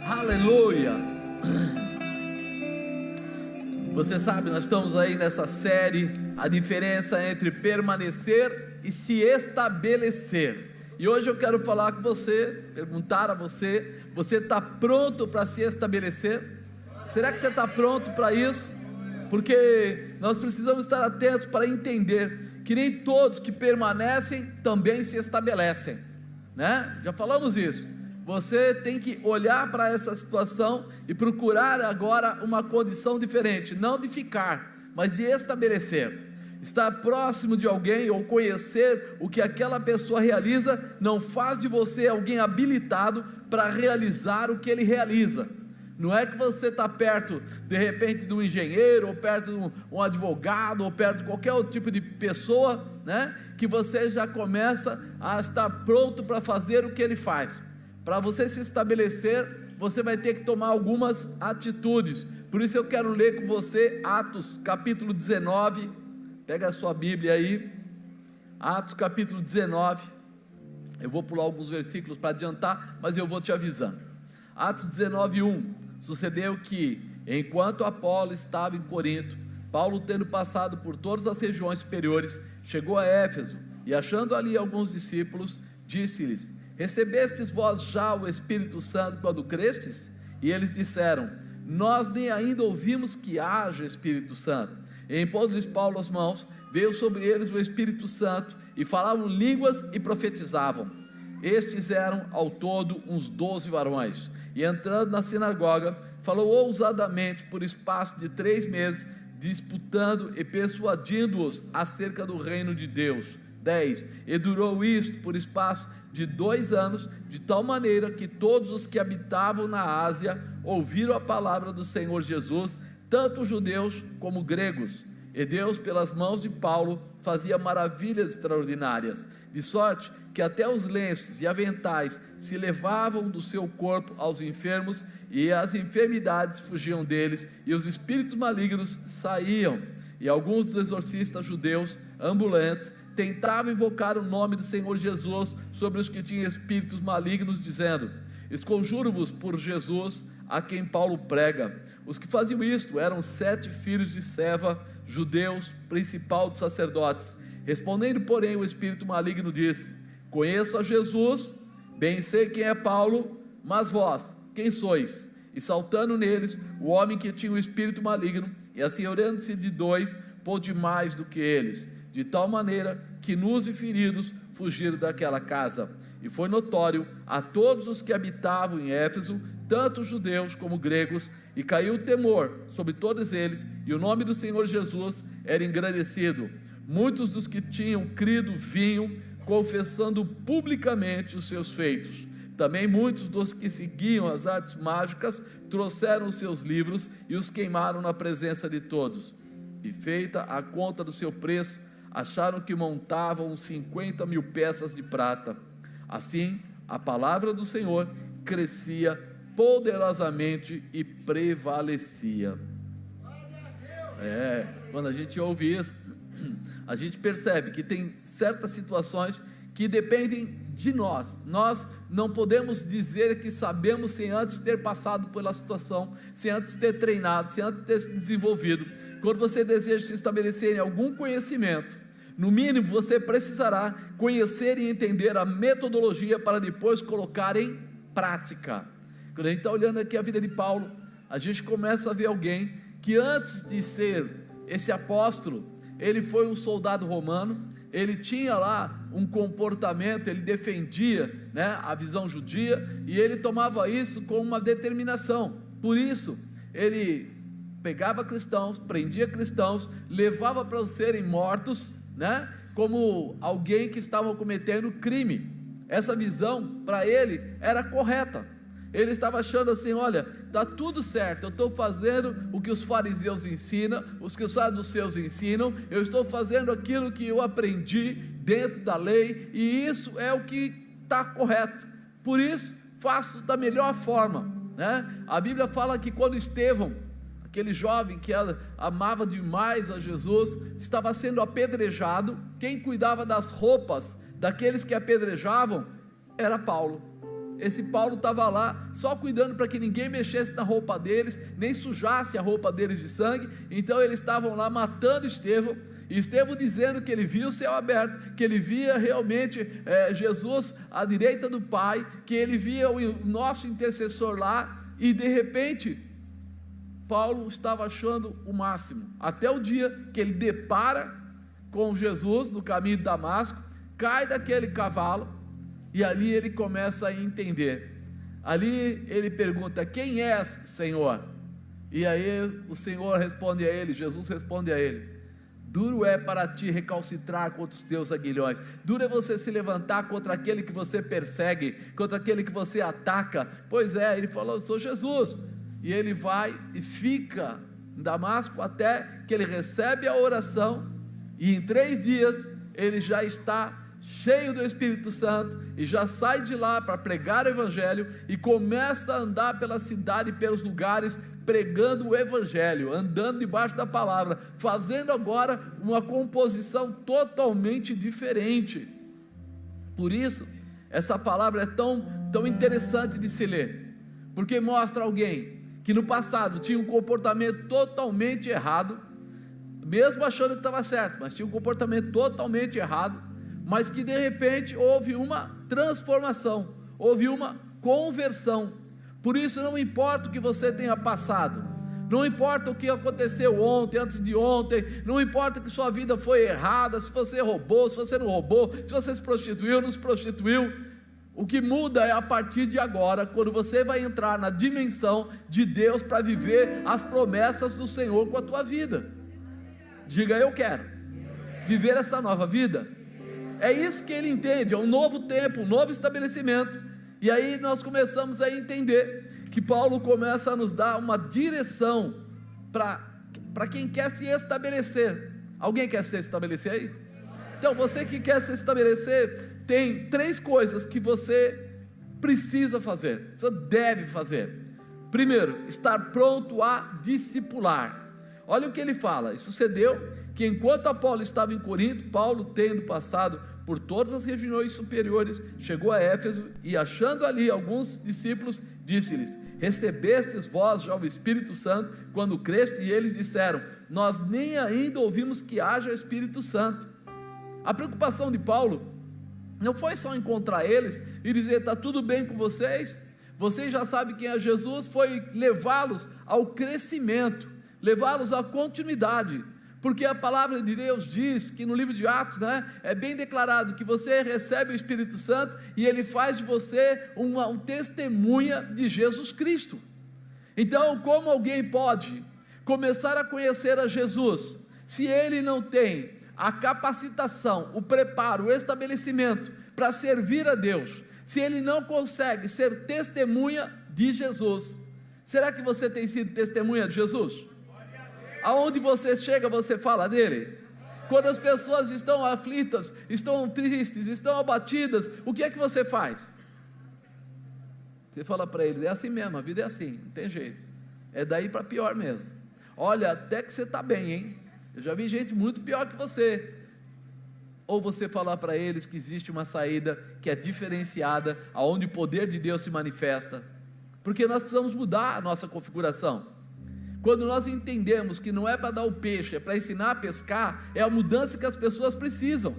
Aleluia! Você sabe, nós estamos aí nessa série, a diferença entre permanecer e se estabelecer. E hoje eu quero falar com você, perguntar a você: você está pronto para se estabelecer? Será que você está pronto para isso? Porque nós precisamos estar atentos para entender que nem todos que permanecem também se estabelecem, né? Já falamos isso. Você tem que olhar para essa situação e procurar agora uma condição diferente, não de ficar, mas de estabelecer. Estar próximo de alguém ou conhecer o que aquela pessoa realiza não faz de você alguém habilitado para realizar o que ele realiza. Não é que você está perto de repente de um engenheiro, ou perto de um advogado, ou perto de qualquer outro tipo de pessoa, né, que você já começa a estar pronto para fazer o que ele faz. Para você se estabelecer, você vai ter que tomar algumas atitudes. Por isso eu quero ler com você Atos capítulo 19, pega a sua Bíblia aí, Atos capítulo 19, eu vou pular alguns versículos para adiantar, mas eu vou te avisando. Atos 19, 1, sucedeu que, enquanto Apolo estava em Corinto, Paulo, tendo passado por todas as regiões superiores, chegou a Éfeso, e achando ali alguns discípulos, disse-lhes: recebestes vós já o Espírito Santo quando crestes? E eles disseram: nós nem ainda ouvimos que haja Espírito Santo. E impondo-lhes Paulo as mãos, veio sobre eles o Espírito Santo, e falavam línguas e profetizavam. Estes eram ao todo uns 12 varões, e entrando na sinagoga, falou ousadamente por espaço de 3 meses, disputando e persuadindo-os acerca do reino de Deus. 10, e durou isto por espaço de 2 anos, de tal maneira que todos os que habitavam na Ásia ouviram a palavra do Senhor Jesus, tanto judeus como gregos. E Deus, pelas mãos de Paulo, fazia maravilhas extraordinárias, de sorte que até os lenços e aventais se levavam do seu corpo aos enfermos, e as enfermidades fugiam deles, e os espíritos malignos saíam. E alguns dos exorcistas judeus ambulantes tentavam invocar o nome do Senhor Jesus sobre os que tinham espíritos malignos, dizendo: esconjuro-vos por Jesus, a quem Paulo prega. Os que faziam isto eram 7 filhos de Seva, judeus, principal dos sacerdotes. Respondendo, porém, o espírito maligno disse: conheço a Jesus, bem sei quem é Paulo, mas vós, quem sois? E saltando neles, o homem que tinha o espírito maligno, e assenhoreando-se de 2, pôde mais do que eles, de tal maneira que nus e feridos fugiram daquela casa. E foi notório a todos os que habitavam em Éfeso, tanto judeus como gregos, e caiu o temor sobre todos eles, e o nome do Senhor Jesus era engrandecido. Muitos dos que tinham crido vinham, confessando publicamente os seus feitos. Também muitos dos que seguiam as artes mágicas trouxeram os seus livros e os queimaram na presença de todos. E feita a conta do seu preço, acharam que montavam 50.000 peças de prata. Assim, a palavra do Senhor crescia poderosamente e prevalecia. Quando a gente ouve isso, a gente percebe que tem certas situações que dependem de nós. Nós não podemos dizer que sabemos sem antes ter passado pela situação, sem antes ter treinado, sem antes ter se desenvolvido. Quando você deseja se estabelecer em algum conhecimento, no mínimo você precisará conhecer e entender a metodologia para depois colocar em prática. Quando a gente está olhando aqui a vida de Paulo, a gente começa a ver alguém que antes de ser esse apóstolo, ele foi um soldado romano, ele tinha lá um comportamento, ele defendia, né, a visão judia, e ele tomava isso com uma determinação. Por isso, ele pegava cristãos, prendia cristãos, levava para serem mortos, né, como alguém que estava cometendo crime. Essa visão para ele era correta. Ele estava achando assim: olha, está tudo certo, eu estou fazendo o que os fariseus ensinam, os que os saduceus ensinam, eu estou fazendo aquilo que eu aprendi dentro da lei, e isso é o que está correto, por isso faço da melhor forma, né? A Bíblia fala que quando Estevão, aquele jovem que amava demais a Jesus, estava sendo apedrejado, quem cuidava das roupas daqueles que apedrejavam era Paulo. esse Paulo estava lá só cuidando para que ninguém mexesse na roupa deles, nem sujasse a roupa deles de sangue. Então eles estavam lá matando Estevão, e Estevão dizendo que ele via o céu aberto, que ele via realmente Jesus à direita do Pai, que ele via o nosso intercessor lá, e de repente Paulo estava achando o máximo, até o dia que ele depara com Jesus no caminho de Damasco, cai daquele cavalo, e ali ele começa a entender. Ali ele pergunta: quem és, Senhor? E aí o Senhor responde a ele, Jesus responde a ele: duro é para ti recalcitrar contra os teus aguilhões, duro é você se levantar contra aquele que você persegue, contra aquele que você ataca. Pois é, ele falou: eu sou Jesus. E ele vai e fica em Damasco até que ele recebe a oração, e em 3 dias ele já está cheio do Espírito Santo, e já sai de lá para pregar o Evangelho, e começa a andar pela cidade e pelos lugares, pregando o Evangelho, andando debaixo da palavra, fazendo agora uma composição totalmente diferente. Por isso, essa palavra é tão interessante de se ler, porque mostra alguém que no passado tinha um comportamento totalmente errado, mesmo achando que estava certo, mas tinha um comportamento totalmente errado, mas que de repente houve uma transformação, houve uma conversão. Por isso não importa o que você tenha passado, não importa o que aconteceu ontem, antes de ontem, não importa que sua vida foi errada, se você roubou, se você não roubou, se você se prostituiu, não se prostituiu. O que muda é a partir de agora, quando você vai entrar na dimensão de Deus para viver as promessas do Senhor com a tua vida. Diga: eu quero viver essa nova vida. É isso que ele entende, é um novo tempo, um novo estabelecimento. E aí nós começamos a entender que Paulo começa a nos dar uma direção para quem quer se estabelecer. Alguém quer se estabelecer aí? Então você que quer se estabelecer, tem 3 coisas que você precisa fazer, você deve fazer. Primeiro, estar pronto a discipular. Olha o que ele fala: e sucedeu que enquanto Apolo estava em Corinto, Paulo, tendo passado por todas as regiões superiores, chegou a Éfeso, e achando ali alguns discípulos, disse-lhes: recebestes vós já o Espírito Santo quando creste? E eles disseram: nós nem ainda ouvimos que haja Espírito Santo. A preocupação de Paulo não foi só encontrar eles e dizer: está tudo bem com vocês, vocês já sabem quem é Jesus. Foi levá-los ao crescimento, levá-los à continuidade, porque a palavra de Deus diz que no livro de Atos, é bem declarado que você recebe o Espírito Santo e ele faz de você uma testemunha de Jesus Cristo. Então, como alguém pode começar a conhecer a Jesus se ele não tem a capacitação, o preparo, o estabelecimento para servir a Deus, se ele não consegue ser testemunha de Jesus? Será que você tem sido testemunha de Jesus? Aonde você chega, você fala dele? Quando as pessoas estão aflitas, estão tristes, estão abatidas, o que é que você faz? Você fala para eles: é assim mesmo, a vida é assim, não tem jeito, é daí para pior mesmo. Olha, até que você está bem, hein? Eu já vi gente muito pior que você. Ou você falar para eles que existe uma saída que é diferenciada, aonde o poder de Deus se manifesta, porque nós precisamos mudar a nossa configuração. Quando nós entendemos que não é para dar o peixe, é para ensinar a pescar, é a mudança que as pessoas precisam.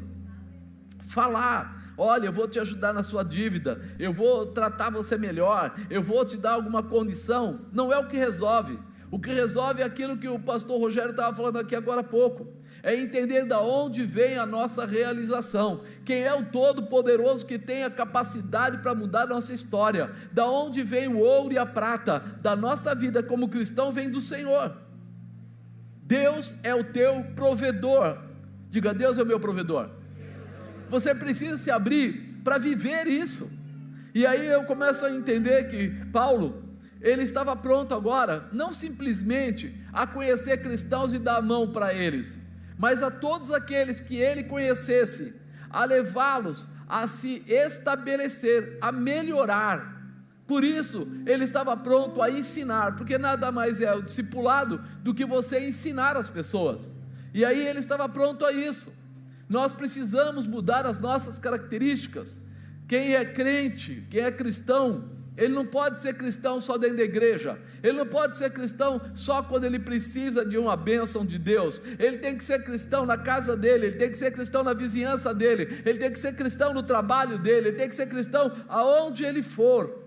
Falar: olha, eu vou te ajudar na sua dívida, eu vou tratar você melhor, eu vou te dar alguma condição, não é o que resolve. O que resolve é aquilo que o pastor Rogério estava falando aqui agora há pouco, é entender da onde vem a nossa realização, quem é o Todo-Poderoso que tem a capacidade para mudar a nossa história, da onde vem o ouro e a prata da nossa vida como cristão, vem do Senhor. Deus é o teu provedor. Diga: Deus é o meu provedor. Você precisa se abrir para viver isso. E aí eu começo a entender que Paulo, ele estava pronto agora, não simplesmente a conhecer cristãos e dar a mão para eles, mas a todos aqueles que ele conhecesse, a levá-los a se estabelecer, a melhorar. Por isso, ele estava pronto a ensinar, porque nada mais é o discipulado do que você ensinar as pessoas. E aí ele estava pronto a isso. Nós precisamos mudar as nossas características. Quem é crente, quem é cristão, ele não pode ser cristão só dentro da igreja, ele não pode ser cristão só quando ele precisa de uma bênção de Deus, ele tem que ser cristão na casa dele, ele tem que ser cristão na vizinhança dele, ele tem que ser cristão no trabalho dele, ele tem que ser cristão aonde ele for.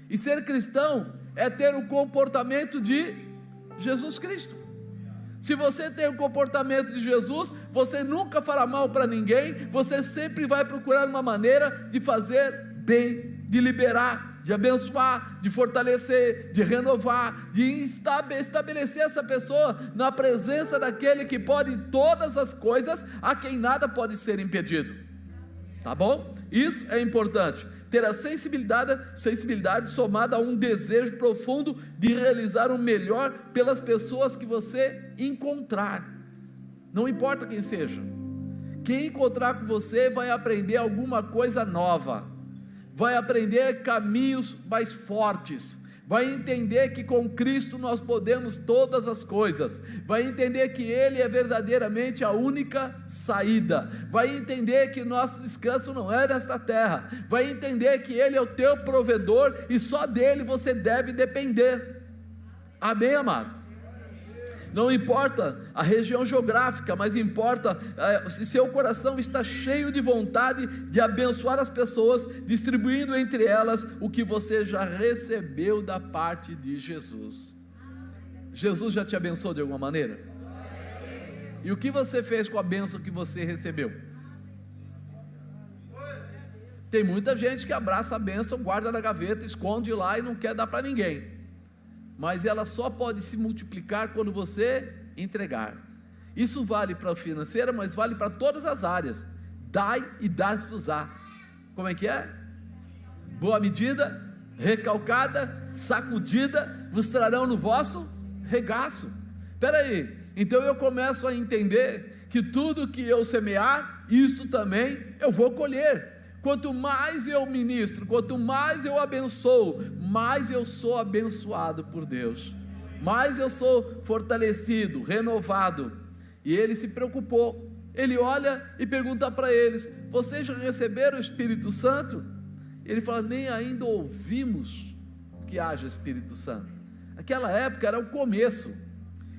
E ser cristão é ter o comportamento de Jesus Cristo. Se você tem o comportamento de Jesus, você nunca fará mal para ninguém, você sempre vai procurar uma maneira de fazer bem, de liberar, de abençoar, de fortalecer, de renovar, de estabelecer essa pessoa na presença daquele que pode todas as coisas, a quem nada pode ser impedido. Tá bom? Isso é importante. Ter a sensibilidade somada a um desejo profundo de realizar o melhor pelas pessoas que você encontrar. Não importa quem seja. Quem encontrar com você vai aprender alguma coisa nova, vai aprender caminhos mais fortes, vai entender que com Cristo nós podemos todas as coisas, vai entender que Ele é verdadeiramente a única saída, vai entender que nosso descanso não é desta terra, vai entender que Ele é o teu provedor e só dele você deve depender. Amém, amado? Não importa a região geográfica, mas importa se seu coração está cheio de vontade de abençoar as pessoas, distribuindo entre elas o que você já recebeu da parte de Jesus. Jesus já te abençoou de alguma maneira? E o que você fez com a bênção que você recebeu? Tem muita gente que abraça a bênção, guarda na gaveta, esconde lá e não quer dar para ninguém. Mas ela só pode se multiplicar quando você entregar. Isso vale para o financeiro, mas vale para todas as áreas. Dai e dá-se-vos-á. Como é que é? Boa medida, recalcada, sacudida, vos trarão no vosso regaço. Espera aí, então eu começo a entender que tudo que eu semear, isto também eu vou colher. Quanto mais eu ministro, quanto mais eu abençoo, mais eu sou abençoado por Deus, mais eu sou fortalecido, renovado. E ele se preocupou, ele olha e pergunta para eles: vocês já receberam o Espírito Santo? Ele fala: nem ainda ouvimos que haja Espírito Santo. Aquela época era o começo,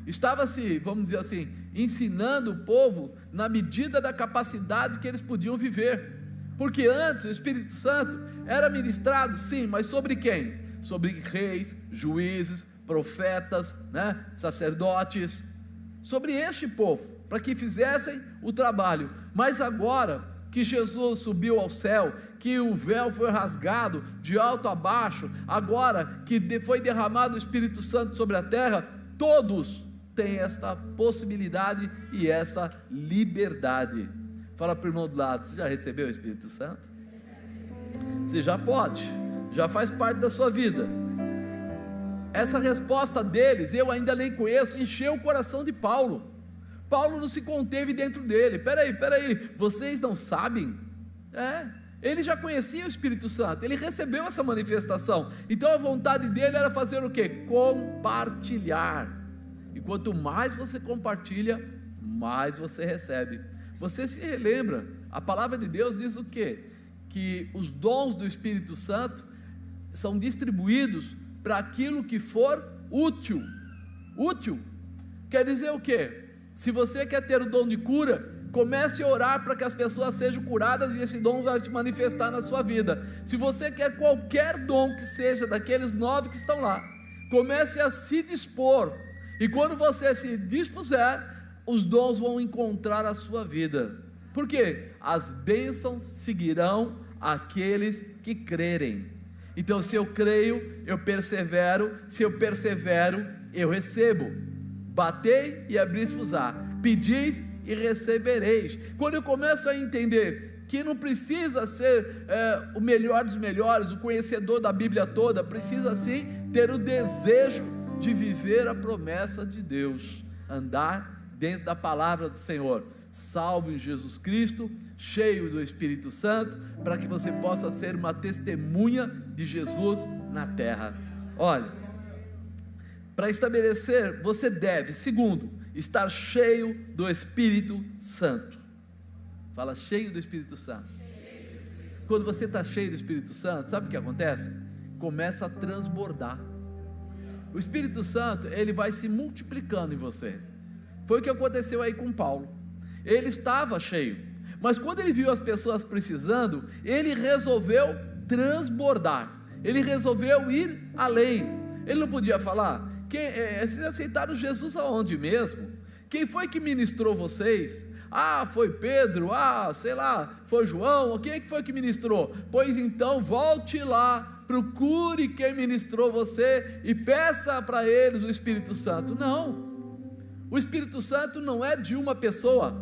estava-se, vamos dizer assim, ensinando o povo na medida da capacidade que eles podiam viver. Porque antes o Espírito Santo era ministrado, sim, mas sobre quem? Sobre reis, juízes, profetas, sacerdotes, sobre este povo, para que fizessem o trabalho. Mas agora que Jesus subiu ao céu, que o véu foi rasgado de alto a baixo, agora que foi derramado o Espírito Santo sobre a terra, todos têm esta possibilidade e essa liberdade. Fala para o irmão do lado: você já recebeu o Espírito Santo? Você já pode, já faz parte da sua vida. Essa resposta deles, eu ainda nem conheço, encheu o coração de Paulo. Paulo não se conteve dentro dele. Peraí, vocês não sabem? Ele já conhecia o Espírito Santo, ele recebeu essa manifestação. Então a vontade dele era fazer o quê? Compartilhar. E quanto mais você compartilha, mais você recebe. Você se relembra, a palavra de Deus diz o quê? Que os dons do Espírito Santo são distribuídos para aquilo que for útil. Útil quer dizer o quê? Se você quer ter o dom de cura, comece a orar para que as pessoas sejam curadas, e esse dom vai se manifestar na sua vida. Se você quer qualquer dom que seja daqueles 9 que estão lá, comece a se dispor, e quando você se dispuser, os dons vão encontrar a sua vida. Por quê? As bênçãos seguirão aqueles que crerem. Então, se eu creio, eu persevero. Se eu persevero, eu recebo. Batei e abri-se-vos-á, pedis e recebereis. Quando eu começo a entender que não precisa ser o melhor dos melhores, o conhecedor da Bíblia toda, precisa sim ter o desejo de viver a promessa de Deus, andar dentro da palavra do Senhor, salvo em Jesus Cristo, cheio do Espírito Santo, para que você possa ser uma testemunha de Jesus na terra. Olha, para estabelecer, você deve, segundo, estar cheio do Espírito Santo. Fala: cheio do Espírito Santo. quando você está cheio do Espírito Santo, sabe o que acontece? Começa a transbordar. O Espírito Santo, ele vai se multiplicando em você. Foi o que aconteceu aí com Paulo. Ele estava cheio, mas quando ele viu as pessoas precisando, ele resolveu transbordar. Ele resolveu ir além. Ele não podia falar: vocês aceitaram Jesus aonde mesmo? Quem foi que ministrou vocês? Foi Pedro, sei lá, foi João, quem é que foi que ministrou? Pois então volte lá, procure quem ministrou você e peça para eles o Espírito Santo. Não, o Espírito Santo não é de uma pessoa,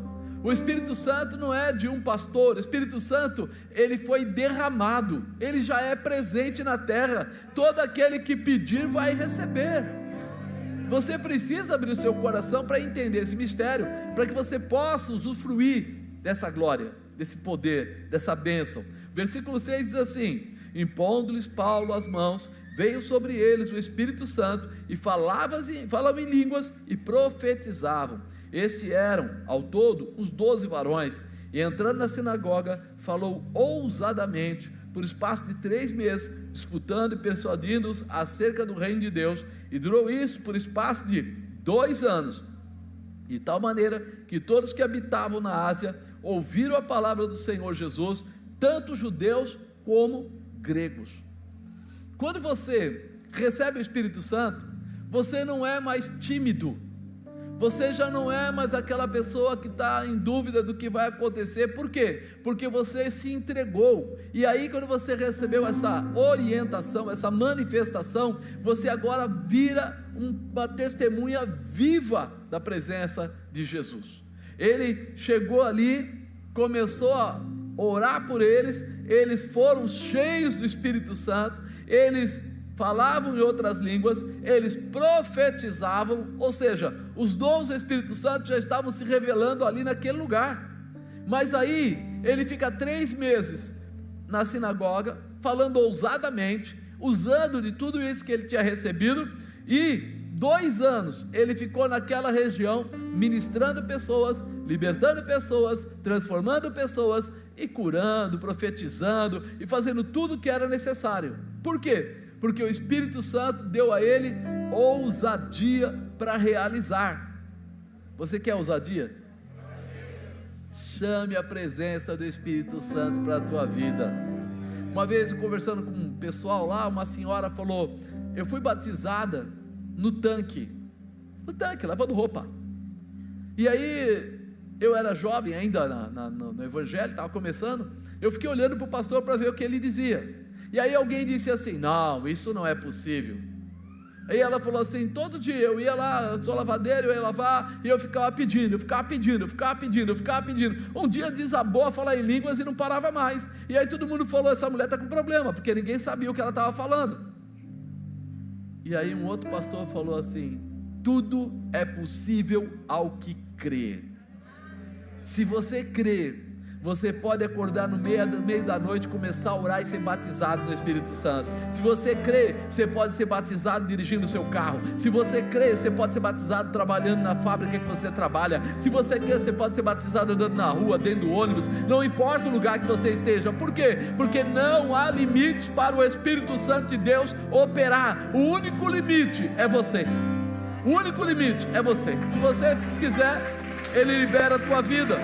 o Espírito Santo não é de um pastor, o Espírito Santo, ele foi derramado, ele já é presente na terra, todo aquele que pedir vai receber. Você precisa abrir o seu coração para entender esse mistério, para que você possa usufruir dessa glória, desse poder, dessa bênção. Versículo 6 diz assim: impondo-lhes Paulo as mãos, veio sobre eles o Espírito Santo, e falavam em línguas e profetizavam. Estes eram, ao todo, uns 12 varões, e entrando na sinagoga, falou ousadamente, por espaço de 3 meses, disputando e persuadindo-os acerca do reino de Deus, e durou isso por espaço de 2 anos, de tal maneira que todos que habitavam na Ásia ouviram a palavra do Senhor Jesus, tanto judeus como gregos. Quando você recebe o Espírito Santo, você não é mais tímido, você já não é mais aquela pessoa que está em dúvida do que vai acontecer. Por quê? Porque você se entregou, e aí quando você recebeu essa orientação, essa manifestação, você agora vira uma testemunha viva da presença de Jesus. Ele chegou ali, começou a orar por eles, eles foram cheios do Espírito Santo, eles falavam em outras línguas, eles profetizavam, ou seja, os dons do Espírito Santo já estavam se revelando ali naquele lugar. Mas aí, ele fica 3 meses na sinagoga, falando ousadamente, usando de tudo isso que ele tinha recebido, e 2 anos ele ficou naquela região, ministrando pessoas, libertando pessoas, transformando pessoas, e curando, profetizando, e fazendo tudo o que era necessário. Por quê? Porque o Espírito Santo deu a ele ousadia para realizar. Você quer ousadia? Chame a presença do Espírito Santo para a tua vida. Uma vez, conversando com um pessoal lá, uma senhora falou: eu fui batizada no tanque, lavando roupa. E aí, eu era jovem ainda no evangelho, estava começando, eu fiquei olhando para o pastor para ver o que ele dizia. E aí alguém disse assim: não, isso não é possível. Aí ela falou assim: todo dia eu ia lá, eu sou lavadeira, eu ia lavar, e eu ficava pedindo. Um dia desabou a falar em línguas e não parava mais. E aí todo mundo falou: essa mulher está com problema, porque ninguém sabia o que ela estava falando. E aí um outro pastor falou assim: tudo é possível ao que crê. Se você crer, você pode acordar no meio da noite, começar a orar e ser batizado no Espírito Santo. Se você crê, você pode ser batizado dirigindo o seu carro. Se você crê, você pode ser batizado trabalhando na fábrica que você trabalha. Se você quer, você pode ser batizado andando na rua, dentro do ônibus. Não importa o lugar que você esteja. Por quê? Porque não há limites para o Espírito Santo de Deus operar. O único limite é você. O único limite é você. Se você quiser, Ele libera a tua vida.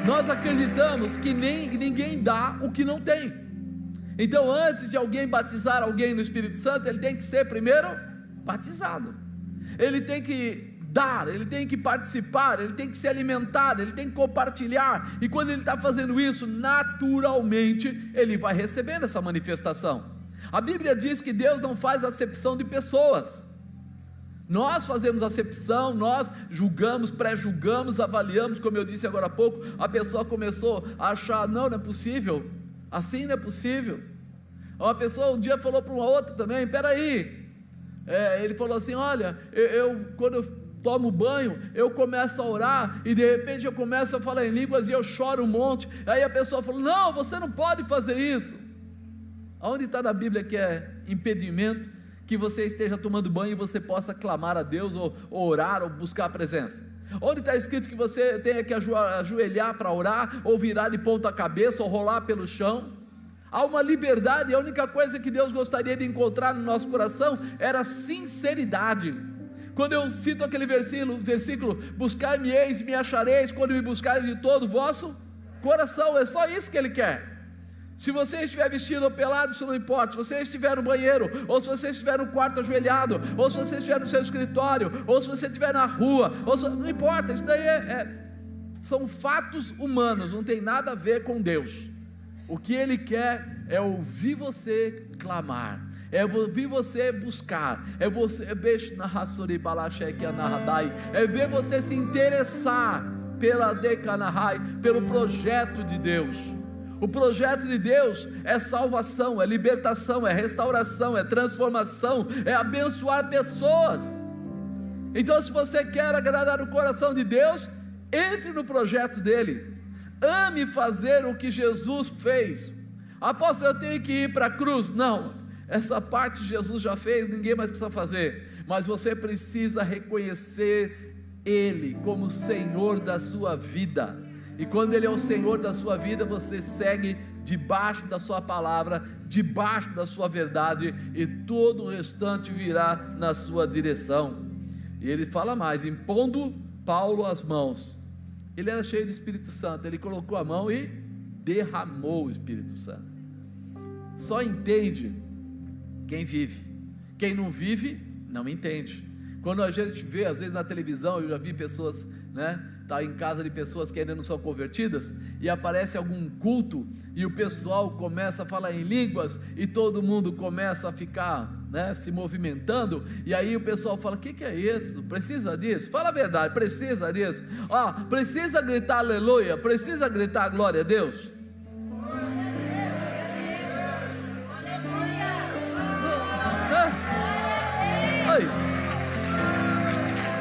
Nós acreditamos que ninguém dá o que não tem. Então, antes de alguém batizar alguém no Espírito Santo, ele tem que ser primeiro batizado. Ele tem que dar, ele tem que participar, ele tem que se alimentar, ele tem que compartilhar. E quando ele está fazendo isso, naturalmente ele vai recebendo essa manifestação. A Bíblia diz que Deus não faz acepção de pessoas. Nós fazemos acepção, nós julgamos, pré-julgamos, avaliamos, como eu disse agora há pouco. A pessoa começou a achar: não é possível, assim não é possível. Uma pessoa um dia falou para uma outra também: peraí, ele falou assim: olha, quando eu tomo banho, eu começo a orar, e de repente eu começo a falar em línguas e eu choro um monte. Aí a pessoa falou: não, você não pode fazer isso. Aonde está na Bíblia que é impedimento que você esteja tomando banho e você possa clamar a Deus, ou orar, ou buscar a presença? Onde está escrito que você tenha que ajoelhar para orar, ou virar de ponta cabeça, ou rolar pelo chão? Há uma liberdade, e a única coisa que Deus gostaria de encontrar no nosso coração era sinceridade. Quando eu cito aquele versículo, buscar-me-eis e me achareis, quando me buscareis de todo o vosso coração, é só isso que Ele quer. Se você estiver vestido ou pelado, isso não importa. Se você estiver no banheiro, ou se você estiver no quarto ajoelhado, ou se você estiver no seu escritório, ou se você estiver na rua, não importa, isso daí são fatos humanos, não tem nada a ver com Deus. O que Ele quer é ouvir você clamar, é ouvir você buscar, é ver você se interessar pelo projeto de Deus. O projeto de Deus é salvação, é libertação, é restauração, é transformação, é abençoar pessoas. Então, se você quer agradar o coração de Deus, entre no projeto dele, ame fazer o que Jesus fez. Apóstolo, eu tenho que ir para a cruz? Não, essa parte Jesus já fez, ninguém mais precisa fazer, mas você precisa reconhecer Ele como Senhor da sua vida. E quando Ele é o Senhor da sua vida, você segue debaixo da sua palavra, debaixo da sua verdade, e todo o restante virá na sua direção. E ele fala mais, impondo Paulo as mãos, ele era cheio do Espírito Santo, ele colocou a mão e derramou o Espírito Santo. Só entende quem vive, quem não vive não entende. Quando a gente vê, às vezes na televisão, eu já vi pessoas, está em casa de pessoas que ainda não são convertidas, e aparece algum culto, e o pessoal começa a falar em línguas, e todo mundo começa a ficar, se movimentando, e aí o pessoal fala, o que é isso? Precisa disso? Fala a verdade, precisa disso? Precisa gritar aleluia, precisa gritar glória a Deus?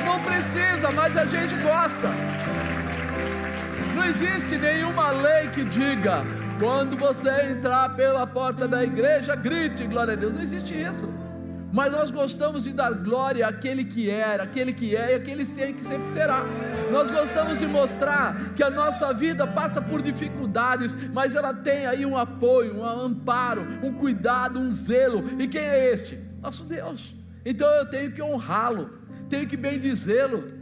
Não precisa, mas a gente gosta. Não existe nenhuma lei que diga, quando você entrar pela porta da igreja, grite glória a Deus. Não existe isso. Mas nós gostamos de dar glória àquele que era, aquele que é e aquele que sempre será. Nós gostamos de mostrar que a nossa vida passa por dificuldades, mas ela tem aí um apoio, um amparo, um cuidado, um zelo. E quem é este? Nosso Deus. Então eu tenho que honrá-lo, tenho que bendizê-lo.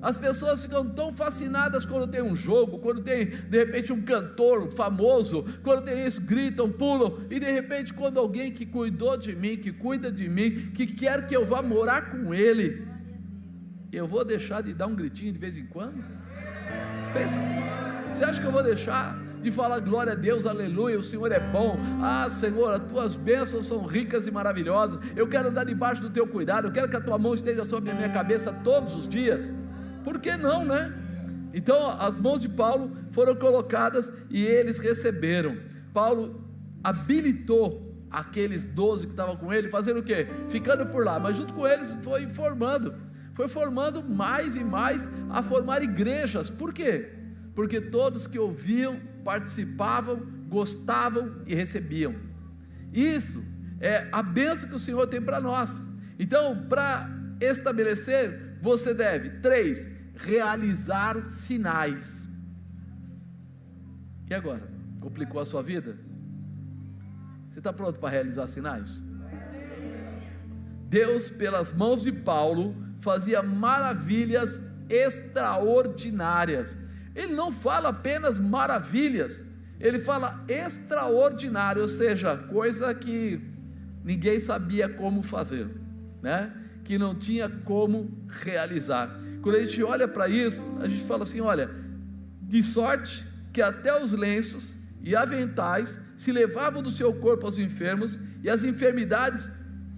As pessoas ficam tão fascinadas quando tem um jogo, quando tem de repente um cantor famoso, quando tem isso, gritam, pulam, e de repente quando alguém que cuidou de mim, que cuida de mim, que quer que eu vá morar com ele, eu vou deixar de dar um gritinho de vez em quando? Pensa, você acha que eu vou deixar de falar glória a Deus, aleluia, o Senhor é bom, Senhor, as tuas bênçãos são ricas e maravilhosas, eu quero andar debaixo do teu cuidado, eu quero que a tua mão esteja sobre a minha cabeça todos os dias? Por que não, Então as mãos de Paulo foram colocadas e eles receberam. Paulo habilitou aqueles 12 que estavam com ele, fazendo o quê? Ficando por lá, mas junto com eles foi formando mais e mais a formar igrejas. Por quê? Porque todos que ouviam, participavam, gostavam e recebiam. Isso é a bênção que o Senhor tem para nós. Então, para estabelecer, você deve, 3, realizar sinais. E agora? Complicou a sua vida? Você está pronto para realizar sinais? Deus, pelas mãos de Paulo, fazia maravilhas extraordinárias. Ele não fala apenas maravilhas, ele fala extraordinário, ou seja, coisa que ninguém sabia como fazer, que não tinha como realizar. Quando a gente olha para isso, a gente fala assim, olha, de sorte que até os lenços e aventais se levavam do seu corpo aos enfermos, e as enfermidades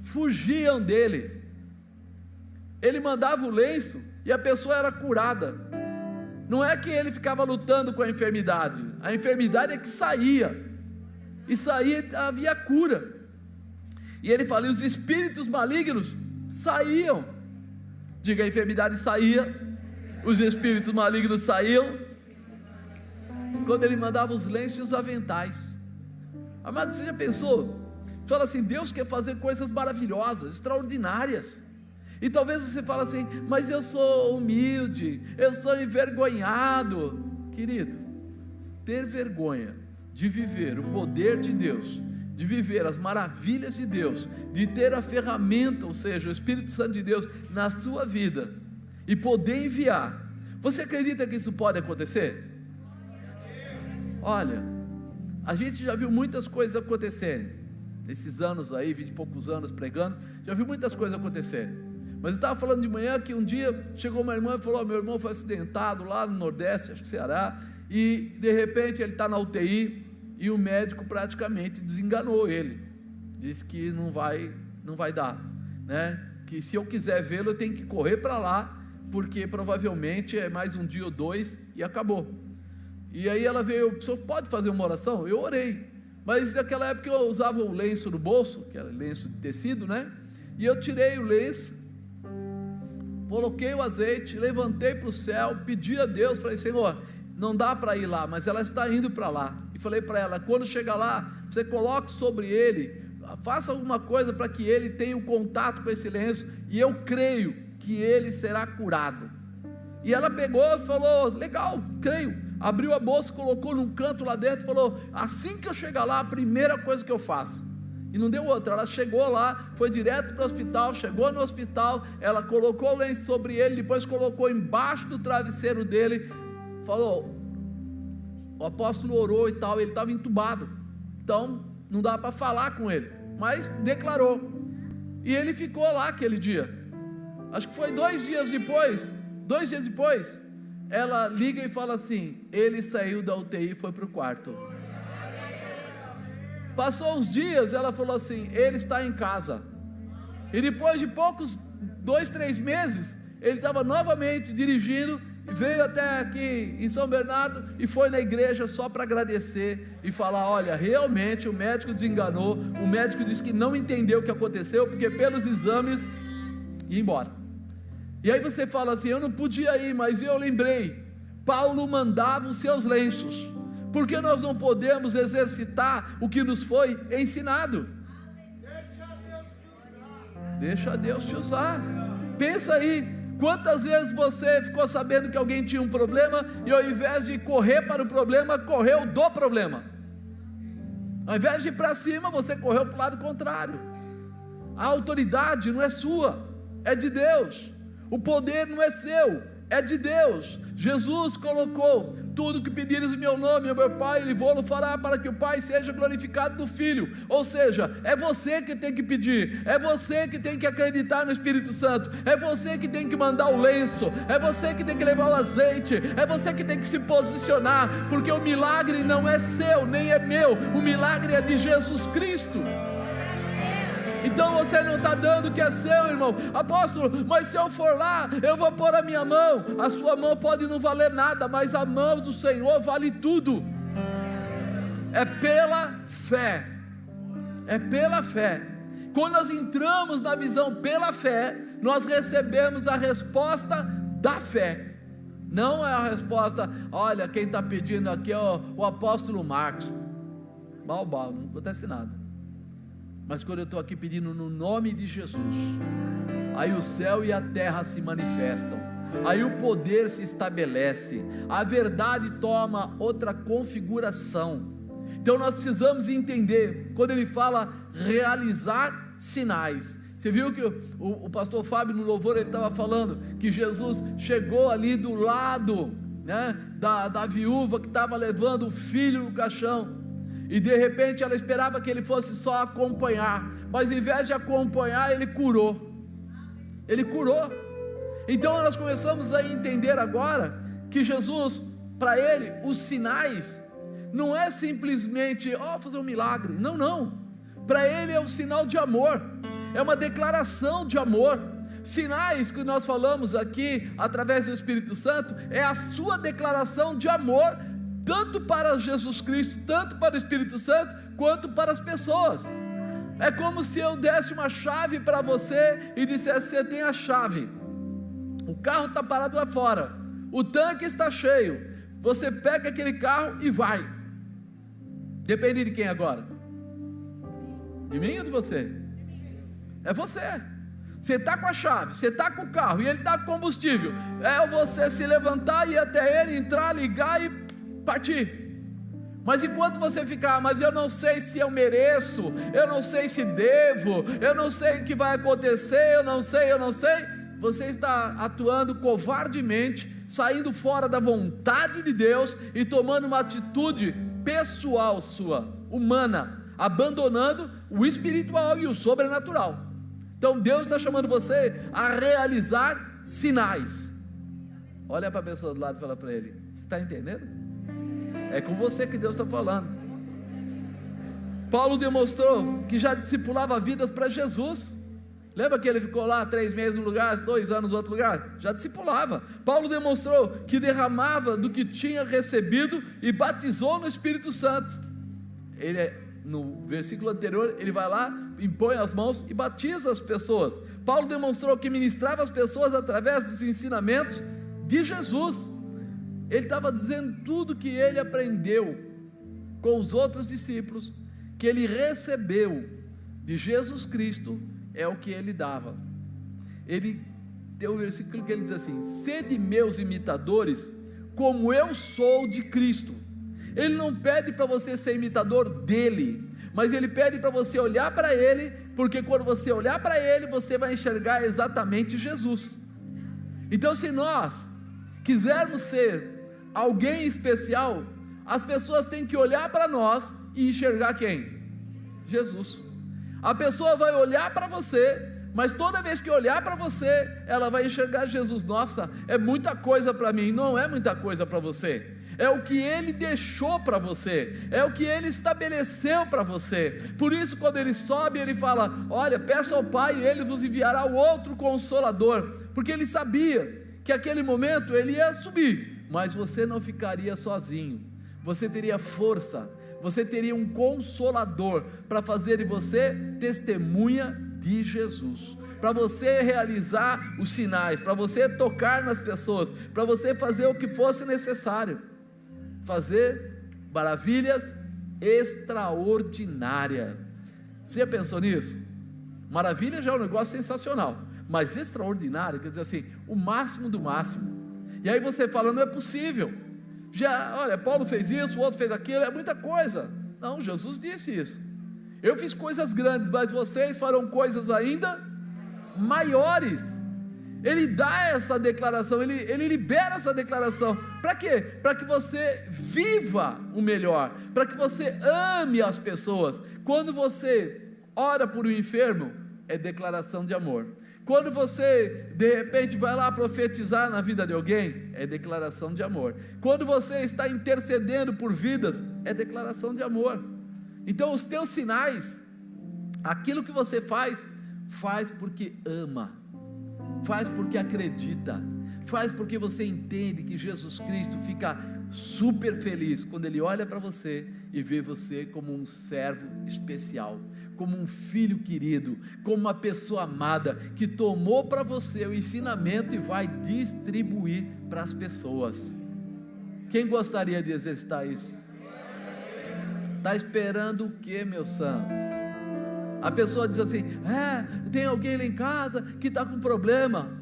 fugiam dele. Ele mandava o lenço e a pessoa era curada. Não é que ele ficava lutando com a enfermidade é que saía, e saía, havia cura. E ele fala, e os espíritos malignos saíam. Diga, a enfermidade saía, os espíritos malignos saíam, quando ele mandava os lenços e os aventais. Amado, você já pensou? Fala assim, Deus quer fazer coisas maravilhosas, extraordinárias. E talvez você fale assim, mas eu sou humilde, eu sou envergonhado. Querido, ter vergonha de viver o poder de Deus, de viver as maravilhas de Deus, de ter a ferramenta, ou seja, o Espírito Santo de Deus na sua vida, e poder enviar, você acredita que isso pode acontecer? Olha, a gente já viu muitas coisas acontecerem, nesses anos aí, 20 e poucos anos pregando, já viu muitas coisas acontecerem. Mas eu estava falando de manhã que um dia chegou uma irmã e falou, meu irmão foi acidentado lá no Nordeste, acho que Ceará, e de repente ele está na UTI, e o médico praticamente desenganou ele, disse que não vai dar, né? Que se eu quiser vê-lo eu tenho que correr para lá, porque provavelmente é mais um dia ou dois e acabou. E aí ela veio, o senhor pode fazer uma oração? Eu orei, mas naquela época eu usava o lenço no bolso, que era lenço de tecido, né? E eu tirei o lenço, coloquei o azeite, levantei para o céu, pedi a Deus, falei, Senhor, não dá para ir lá, mas ela está indo para lá, e falei para ela, quando chegar lá, você coloque sobre ele, faça alguma coisa para que ele tenha um contato com esse lenço, e eu creio que ele será curado. E ela pegou e falou, legal, creio, abriu a bolsa, colocou num canto lá dentro, falou, assim que eu chegar lá, a primeira coisa que eu faço, e não deu outra, ela chegou lá, foi direto para o hospital, chegou no hospital, ela colocou o lenço sobre ele, depois colocou embaixo do travesseiro dele, falou, o apóstolo orou e tal, ele estava entubado, então não dá para falar com ele, mas declarou, e ele ficou lá aquele dia, acho que foi 2 dias depois, ela liga e fala assim, ele saiu da UTI e foi para o quarto. Passou uns dias, ela falou assim, ele está em casa, e depois de poucos 2, 3 meses, ele estava novamente dirigindo, veio até aqui em São Bernardo, e foi na igreja só para agradecer, e falar, olha, realmente o médico desenganou, o médico disse que não entendeu o que aconteceu, porque pelos exames, ia embora. E aí você fala assim, eu não podia ir, mas eu lembrei, Paulo mandava os seus lenços, porque nós não podemos exercitar o que nos foi ensinado? Deixa Deus te usar. Pensa aí, quantas vezes você ficou sabendo que alguém tinha um problema, e ao invés de correr para o problema, correu do problema, ao invés de ir para cima, você correu para o lado contrário. A autoridade não é sua, é de Deus. O poder não é seu, é de Deus. Jesus colocou, tudo que pedires em meu nome, meu Pai, Ele vou-lo fará, para que o Pai seja glorificado do Filho. Ou seja, é você que tem que pedir, é você que tem que acreditar no Espírito Santo, é você que tem que mandar o lenço, é você que tem que levar o azeite, é você que tem que se posicionar, porque o milagre não é seu, nem é meu, o milagre é de Jesus Cristo. Então você não está dando o que é seu, irmão. Apóstolo, mas se eu for lá, eu vou pôr a minha mão. A sua mão pode não valer nada, mas a mão do Senhor vale tudo. É pela fé. É pela fé. Quando nós entramos na visão pela fé, nós recebemos a resposta da fé. Não é a resposta, olha, quem está pedindo aqui é o apóstolo Marcos. Balbal, não acontece nada. Mas quando eu estou aqui pedindo no nome de Jesus, aí o céu e a terra se manifestam, aí o poder se estabelece, a verdade toma outra configuração. Então nós precisamos entender, quando ele fala realizar sinais. Você viu que o pastor Fábio no louvor, ele estava falando que Jesus chegou ali do lado, né, da viúva que estava levando o filho no caixão, e de repente ela esperava que ele fosse só acompanhar, mas em vez de acompanhar, ele curou. Então nós começamos a entender agora que Jesus, para ele, os sinais não é simplesmente fazer um milagre, não, para ele é um sinal de amor, é uma declaração de amor. Sinais que nós falamos aqui através do Espírito Santo é a sua declaração de amor, tanto para Jesus Cristo, tanto para o Espírito Santo, quanto para as pessoas. É como se eu desse uma chave para você e dissesse, você tem a chave, o carro está parado lá fora, o tanque está cheio, você pega aquele carro e vai. Depende de quem agora? De mim ou de você? É você. Você está com a chave, você está com o carro e ele está com combustível. É você se levantar e ir até ele, entrar, ligar e partir. Mas enquanto você ficar, mas eu não sei se eu mereço, eu não sei se devo, eu não sei o que vai acontecer, eu não sei, você está atuando covardemente, saindo fora da vontade de Deus e tomando uma atitude pessoal sua, humana, abandonando o espiritual e o sobrenatural. Então Deus está chamando você a realizar sinais. Olha para a pessoa do lado e fala para ele: você está entendendo? É com você que Deus está falando. Paulo demonstrou que já discipulava vidas para Jesus. Lembra que ele ficou lá 3 meses num lugar, 2 anos em outro lugar? Já discipulava. Paulo demonstrou que derramava do que tinha recebido e batizou no Espírito Santo. No versículo anterior, ele vai lá, impõe as mãos e batiza as pessoas. Paulo demonstrou que ministrava as pessoas através dos ensinamentos de Jesus. Ele estava dizendo tudo que ele aprendeu com os outros discípulos, que ele recebeu de Jesus Cristo, é o que ele dava. Ele tem um versículo que ele diz assim: sede meus imitadores, como eu sou de Cristo. Ele não pede para você ser imitador dele, mas ele pede para você olhar para ele, porque quando você olhar para ele, você vai enxergar exatamente Jesus. Então, se nós quisermos ser alguém especial, as pessoas têm que olhar para nós e enxergar quem? Jesus. A pessoa vai olhar para você, mas toda vez que olhar para você, ela vai enxergar Jesus. Nossa, é muita coisa para mim. Não é muita coisa para você, é o que ele deixou para você, é o que ele estabeleceu para você. Por isso, quando ele sobe, ele fala: olha, peça ao Pai e ele vos enviará o outro Consolador, porque ele sabia que aquele momento ele ia subir, mas você não ficaria sozinho, você teria força, você teria um Consolador para fazer de você testemunha de Jesus, para você realizar os sinais, para você tocar nas pessoas, para você fazer o que fosse necessário, fazer maravilhas extraordinárias. Você já pensou nisso? Maravilha já é um negócio sensacional, mas extraordinário quer dizer assim, o máximo do máximo. E aí você fala: não é possível, já, olha, Paulo fez isso, o outro fez aquilo, é muita coisa. Não, Jesus disse isso: eu fiz coisas grandes, mas vocês farão coisas ainda maiores. Ele dá essa declaração, ele libera essa declaração, para quê? Para que você viva o melhor, para que você ame as pessoas. Quando você ora por um enfermo, é declaração de amor. Quando você de repente vai lá profetizar na vida de alguém, é declaração de amor. Quando você está intercedendo por vidas, é declaração de amor. Então os teus sinais, aquilo que você faz porque ama, faz porque acredita, faz porque você entende que Jesus Cristo fica super feliz quando Ele olha para você e vê você como um servo especial, como um filho querido, como uma pessoa amada, que tomou para você o ensinamento e vai distribuir para as pessoas. Quem gostaria de exercitar isso? Está esperando o que, meu santo? A pessoa diz assim: tem alguém lá em casa que está com problema.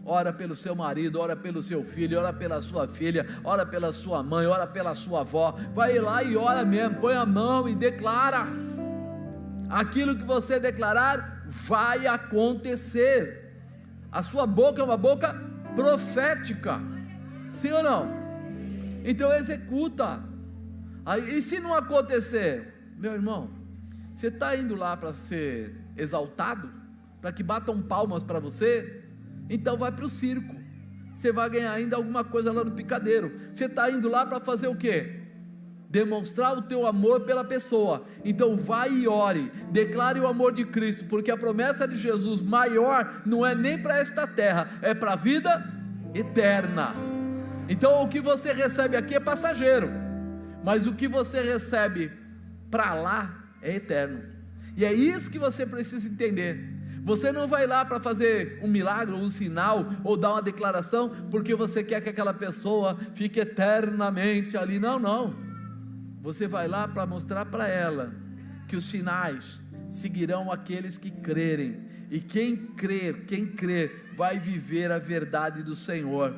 Ora pelo seu marido, ora pelo seu filho, ora pela sua filha, ora pela sua mãe, ora pela sua avó. Vai lá e ora mesmo, põe a mão e declara. Aquilo que você declarar vai acontecer. A sua boca é uma boca profética, sim ou não? Então executa. E se não acontecer, meu irmão, você está indo lá para ser exaltado, para que batam palmas para você? Então vai para o circo, você vai ganhar ainda alguma coisa lá no picadeiro. Você está indo lá para fazer o quê? Demonstrar o teu amor pela pessoa. Então vai e ore, declare o amor de Cristo, porque a promessa de Jesus maior não é nem para esta terra, é para a vida eterna. Então o que você recebe aqui é passageiro, mas o que você recebe para lá é eterno. E é isso que você precisa entender. Você não vai lá para fazer um milagre, ou um sinal, ou dar uma declaração, porque você quer que aquela pessoa fique eternamente ali. Não. Você vai lá para mostrar para ela que os sinais seguirão aqueles que crerem, E quem crer, vai viver a verdade do Senhor.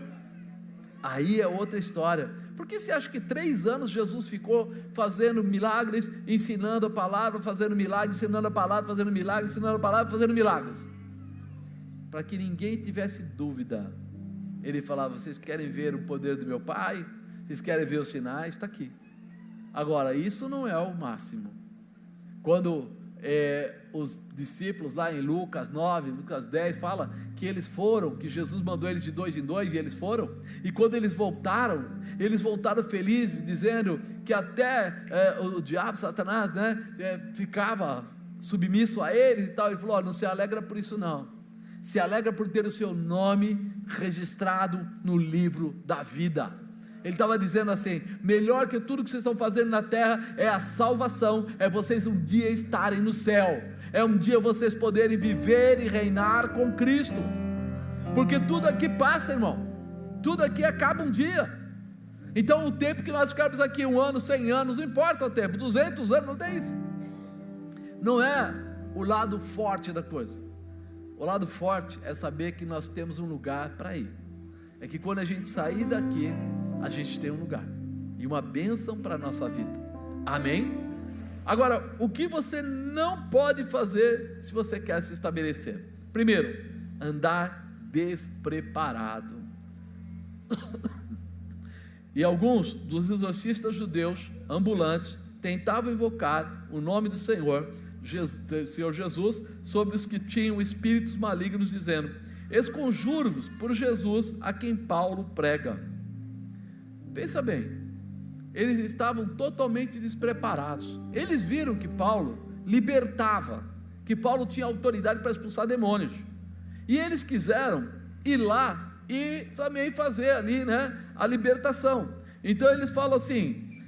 Aí é outra história. Por que você acha que 3 anos Jesus ficou fazendo milagres, ensinando a palavra, fazendo milagres, ensinando a palavra, fazendo milagres, ensinando a palavra, fazendo milagres? Para que ninguém tivesse dúvida. Ele falava: vocês querem ver o poder do meu Pai? Vocês querem ver os sinais? Está aqui. Agora, isso não é o máximo. Quando os discípulos lá em Lucas 9, Lucas 10, fala que eles foram, que Jesus mandou eles de 2 em 2 e eles foram, e quando eles voltaram felizes, dizendo que até o diabo, Satanás, ficava submisso a eles e tal. Ele falou: não se alegra por isso não, se alegra por ter o seu nome registrado no livro da vida. Ele estava dizendo assim: melhor que tudo que vocês estão fazendo na terra é a salvação, é vocês um dia estarem no céu, é um dia vocês poderem viver e reinar com Cristo, porque tudo aqui passa, irmão, tudo aqui acaba um dia. Então o tempo que nós ficarmos aqui, 1 ano, 100 anos, não importa o tempo, 200 anos, não tem isso. Não é o lado forte da coisa. O lado forte é saber que nós temos um lugar para ir, é que quando a gente sair daqui, a gente tem um lugar e uma bênção para a nossa vida, amém? Agora, o que você não pode fazer se você quer se estabelecer? Primeiro, andar despreparado. E alguns dos exorcistas judeus ambulantes tentavam invocar o nome do Senhor Jesus sobre os que tinham espíritos malignos, dizendo: esconjuro-vos por Jesus a quem Paulo prega. Pensa bem, eles estavam totalmente despreparados. Eles viram que Paulo libertava, que Paulo tinha autoridade para expulsar demônios, e eles quiseram ir lá e também fazer ali, a libertação. Então eles falam assim,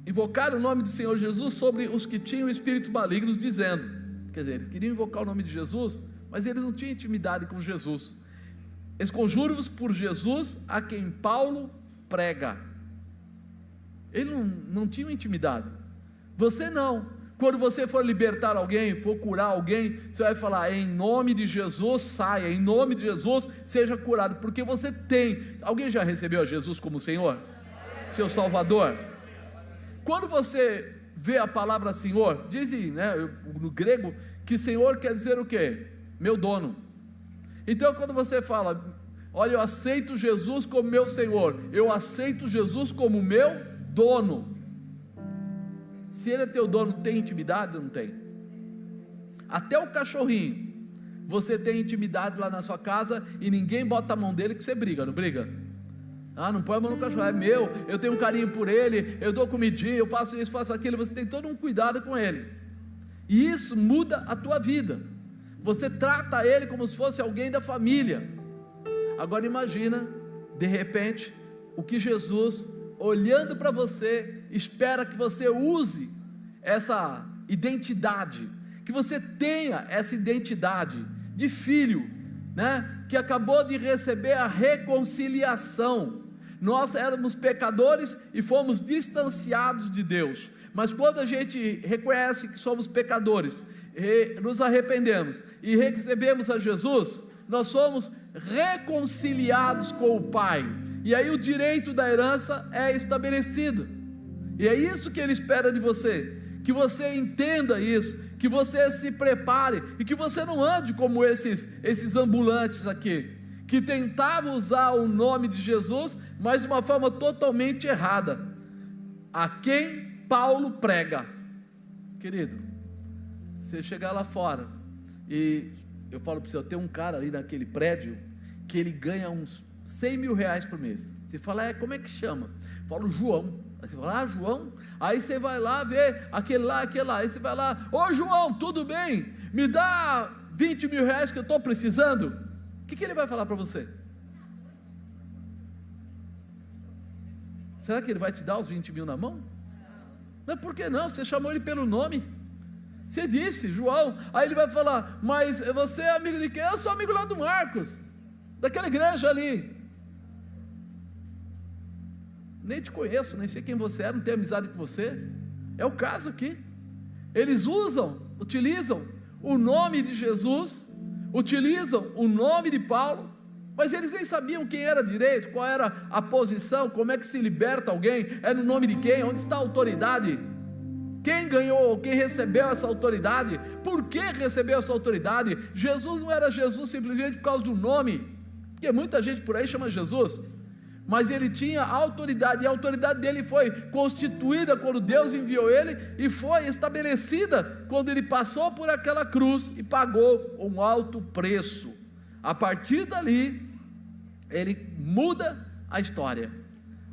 invocaram o nome do Senhor Jesus sobre os que tinham espíritos malignos, dizendo, quer dizer, eles queriam invocar o nome de Jesus, mas eles não tinham intimidade com Jesus. Esconjuro-vos por Jesus a quem Paulo prega. Ele não tinha intimidade. Você não. Quando você for libertar alguém, for curar alguém, você vai falar: em nome de Jesus saia, em nome de Jesus seja curado, porque você tem. Alguém já recebeu a Jesus como Senhor? Seu Salvador? Quando você vê a palavra Senhor, dizem, no grego, que Senhor quer dizer o quê? Meu dono. Então quando você fala: olha, eu aceito Jesus como meu Senhor, eu aceito Jesus como meu dono. Se ele é teu dono, tem intimidade ou não tem? Até o cachorrinho, você tem intimidade lá na sua casa e ninguém bota a mão dele que você briga, não briga? Não põe a mão no cachorro, é meu, eu tenho um carinho por ele, eu dou comidinha, eu faço isso, faço aquilo. Você tem todo um cuidado com ele, e isso muda a tua vida. Você trata ele como se fosse alguém da família. Agora imagina, de repente, o que Jesus, olhando para você, espera que você use essa identidade, que você tenha essa identidade de filho, que acabou de receber a reconciliação. Nós éramos pecadores e fomos distanciados de Deus, mas quando a gente reconhece que somos pecadores, nos arrependemos e recebemos a Jesus, nós somos reconciliados com o Pai, e aí o direito da herança é estabelecido, e é isso que Ele espera de você, que você entenda isso, que você se prepare, e que você não ande como esses ambulantes aqui, que tentavam usar o nome de Jesus, mas de uma forma totalmente errada, a quem Paulo prega. Querido, você chegar lá fora, e eu falo para você, tem um cara ali naquele prédio, que ele ganha uns 100 mil reais por mês, você fala, como é que chama? Eu falo, João. Aí você fala, João? Aí você vai lá ver, aquele lá, aí você vai lá, ô João, tudo bem? Me dá 20 mil reais que eu estou precisando. O que ele vai falar para você? Será que ele vai te dar os 20 mil na mão? Mas por que não? Você chamou ele pelo nome, você disse, João. Aí ele vai falar, mas você é amigo de quem? Eu sou amigo lá do Marcos, daquela igreja ali. Nem te conheço, nem sei quem você é, não tenho amizade com você. É o caso aqui. Eles utilizam o nome de Jesus, utilizam o nome de Paulo, mas eles nem sabiam quem era direito, qual era a posição, como é que se liberta alguém, é no nome de quem, onde está a autoridade, quem ganhou, quem recebeu essa autoridade, por que recebeu essa autoridade. Jesus não era Jesus simplesmente por causa do nome, porque muita gente por aí chama Jesus, mas ele tinha autoridade, e a autoridade dele foi constituída quando Deus enviou ele, e foi estabelecida quando ele passou por aquela cruz e pagou um alto preço. A partir dali, ele muda a história,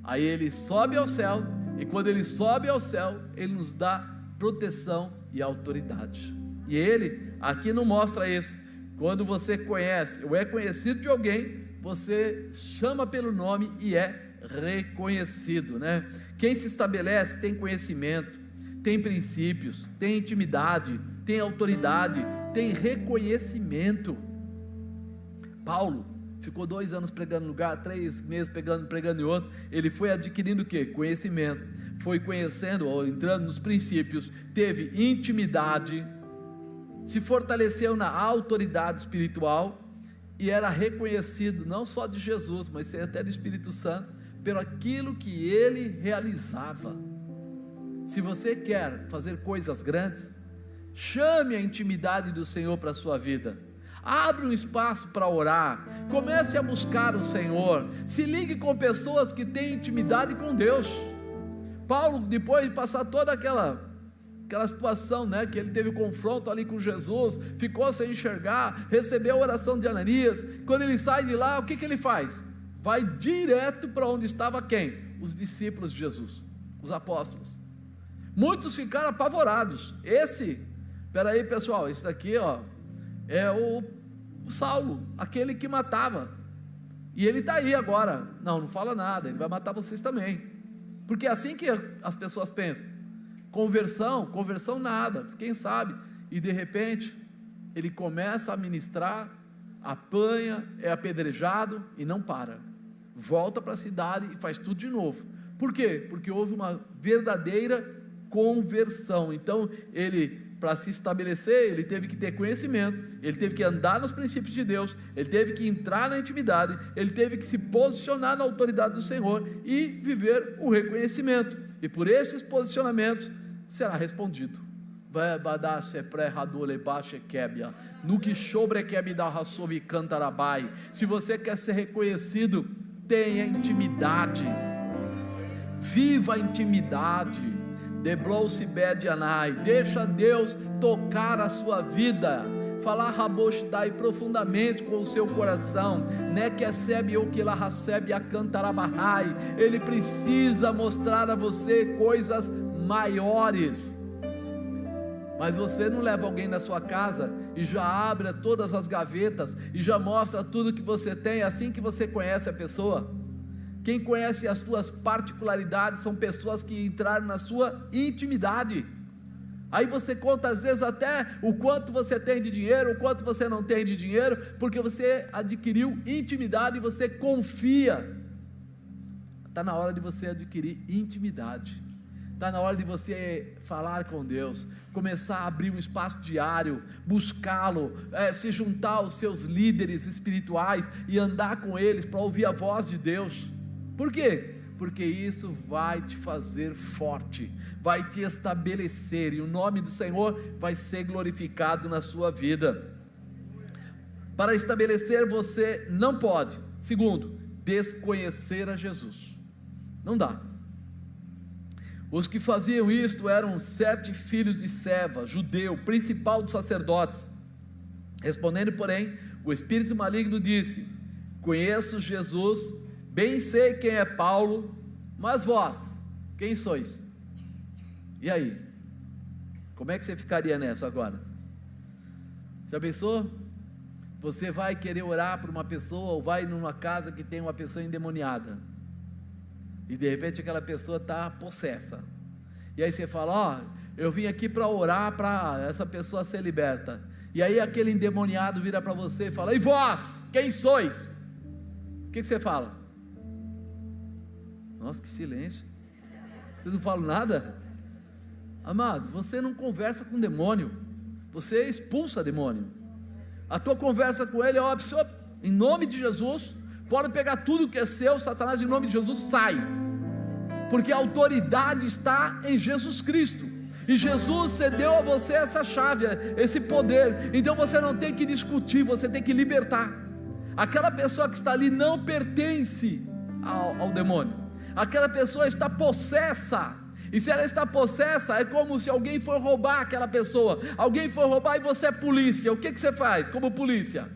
aí ele sobe ao céu, e quando ele sobe ao céu, ele nos dá proteção e autoridade, e ele aqui não mostra isso. Quando você conhece ou é conhecido de alguém, você chama pelo nome e é reconhecido, né? Quem se estabelece tem conhecimento, tem princípios, tem intimidade, tem autoridade, tem reconhecimento. Paulo ficou 2 anos pregando em um lugar, 3 meses pregando em outro. Ele foi adquirindo o quê? Conhecimento, foi conhecendo, ou entrando nos princípios, teve intimidade, se fortaleceu na autoridade espiritual, e era reconhecido não só de Jesus, mas até do Espírito Santo, pelo aquilo que ele realizava. Se você quer fazer coisas grandes, chame a intimidade do Senhor para a sua vida, abre um espaço para orar, comece a buscar o Senhor, se ligue com pessoas que têm intimidade com Deus. Paulo, depois de passar toda aquela situação, né, que ele teve confronto ali com Jesus, ficou sem enxergar, recebeu a oração de Ananias, quando ele sai de lá, o que ele faz? Vai direto para onde estava quem? Os discípulos de Jesus, os apóstolos. Muitos ficaram apavorados. Peraí pessoal, esse daqui é o Saulo, aquele que matava, e ele está aí agora, não fala nada, ele vai matar vocês também, porque é assim que as pessoas pensam. Conversão nada, quem sabe, e de repente, ele começa a ministrar, apanha, é apedrejado, e não para, volta para a cidade, e faz tudo de novo. Por quê? Porque houve uma verdadeira conversão. Então, para se estabelecer, ele teve que ter conhecimento, ele teve que andar nos princípios de Deus, ele teve que entrar na intimidade, ele teve que se posicionar na autoridade do Senhor, e viver o reconhecimento, e por esses posicionamentos, será respondido. Se você quer ser reconhecido, tenha intimidade, viva a intimidade, deixa Deus tocar a sua vida, falar raboshtai profundamente com o seu coração, ele precisa mostrar a você coisas maiores. Mas você não leva alguém na sua casa e já abre todas as gavetas e já mostra tudo que você tem, assim que você conhece a pessoa. Quem conhece as tuas particularidades são pessoas que entraram na sua intimidade. Aí você conta às vezes até o quanto você tem de dinheiro, o quanto você não tem de dinheiro, porque você adquiriu intimidade e você confia. Está na hora de você adquirir intimidade, está na hora de você falar com Deus, começar a abrir um espaço diário, buscá-lo, se juntar aos seus líderes espirituais e andar com eles para ouvir a voz de Deus. Por quê? Porque isso vai te fazer forte, vai te estabelecer, e o nome do Senhor vai ser glorificado na sua vida. Para estabelecer, você não pode, segundo, desconhecer a Jesus, não dá. Os que faziam isto eram 7 filhos de Seva, judeu, principal dos sacerdotes. Respondendo, porém, o espírito maligno disse: conheço Jesus, bem sei quem é Paulo, mas vós, quem sois? E aí? Como é que você ficaria nessa agora? Já pensou? Você vai querer orar por uma pessoa, ou vai numa casa que tem uma pessoa endemoniada, e de repente aquela pessoa está possessa, e aí você fala: eu vim aqui para orar para essa pessoa ser liberta, e aí aquele endemoniado vira para você e fala: e vós, quem sois? O que você fala? Nossa, que silêncio, vocês não falam nada? Amado, você não conversa com demônio, você expulsa demônio. A tua conversa com ele é óbvio, em nome de Jesus, pode pegar tudo que é seu, Satanás, em nome de Jesus, sai, porque a autoridade está em Jesus Cristo, e Jesus cedeu a você essa chave, esse poder. Então você não tem que discutir, você tem que libertar. Aquela pessoa que está ali não pertence ao demônio, aquela pessoa está possessa. E se ela está possessa, é como se alguém for roubar aquela pessoa. Alguém for roubar e você é polícia. O que você faz como polícia?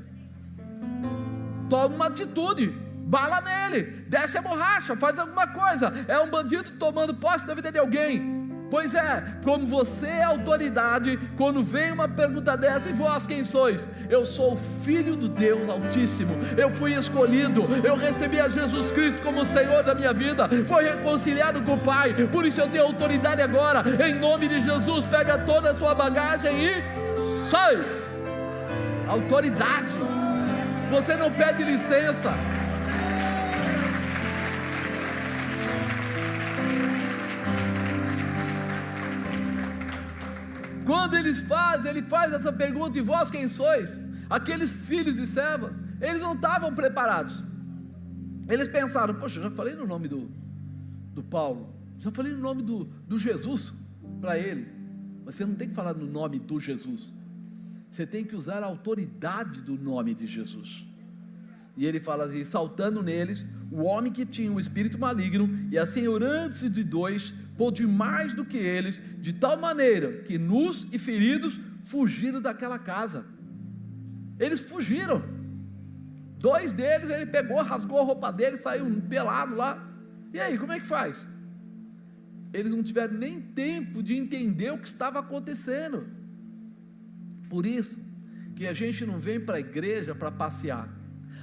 Toma uma atitude, bala nele, desce a borracha, faz alguma coisa. É um bandido tomando posse da vida de alguém. Pois é, como você é autoridade, quando vem uma pergunta dessa, e vós quem sois? Eu sou o filho do Deus Altíssimo, eu fui escolhido, eu recebi a Jesus Cristo como o Senhor da minha vida, fui reconciliado com o Pai, por isso eu tenho autoridade agora, em nome de Jesus. Pega toda a sua bagagem e sai. Autoridade, você não pede licença. Quando ele faz essa pergunta, e vós quem sois? Aqueles filhos de Seva, eles não estavam preparados. Eles pensaram, poxa, eu já falei no nome do Paulo, já falei no nome do Jesus para ele, mas você não tem que falar no nome do Jesus, você tem que usar a autoridade do nome de Jesus. E ele fala assim, saltando neles, o homem que tinha um espírito maligno, e assenhorando-se de dois, pôde mais do que eles, de tal maneira que nus e feridos fugiram daquela casa. Eles fugiram. Dois deles, ele pegou, rasgou a roupa dele, saiu pelado lá. E aí, como é que faz? Eles não tiveram nem tempo de entender o que estava acontecendo. Por isso que a gente não vem para a igreja para passear,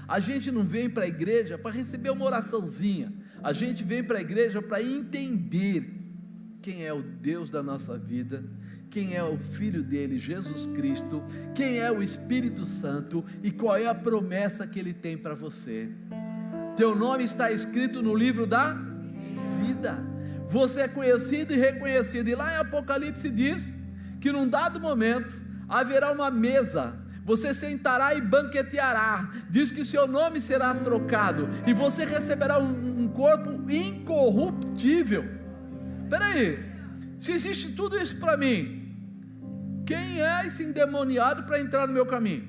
a gente não vem para a igreja para receber uma oraçãozinha, a gente vem para a igreja para entender quem é o Deus da nossa vida, quem é o Filho dele, Jesus Cristo, quem é o Espírito Santo e qual é a promessa que ele tem para você. Teu nome está escrito no livro da vida, você é conhecido e reconhecido, e lá em Apocalipse diz que num dado momento haverá uma mesa, você sentará e banqueteará, diz que seu nome será trocado, e você receberá um corpo incorruptível. Espera aí, se existe tudo isso para mim, quem é esse endemoniado para entrar no meu caminho?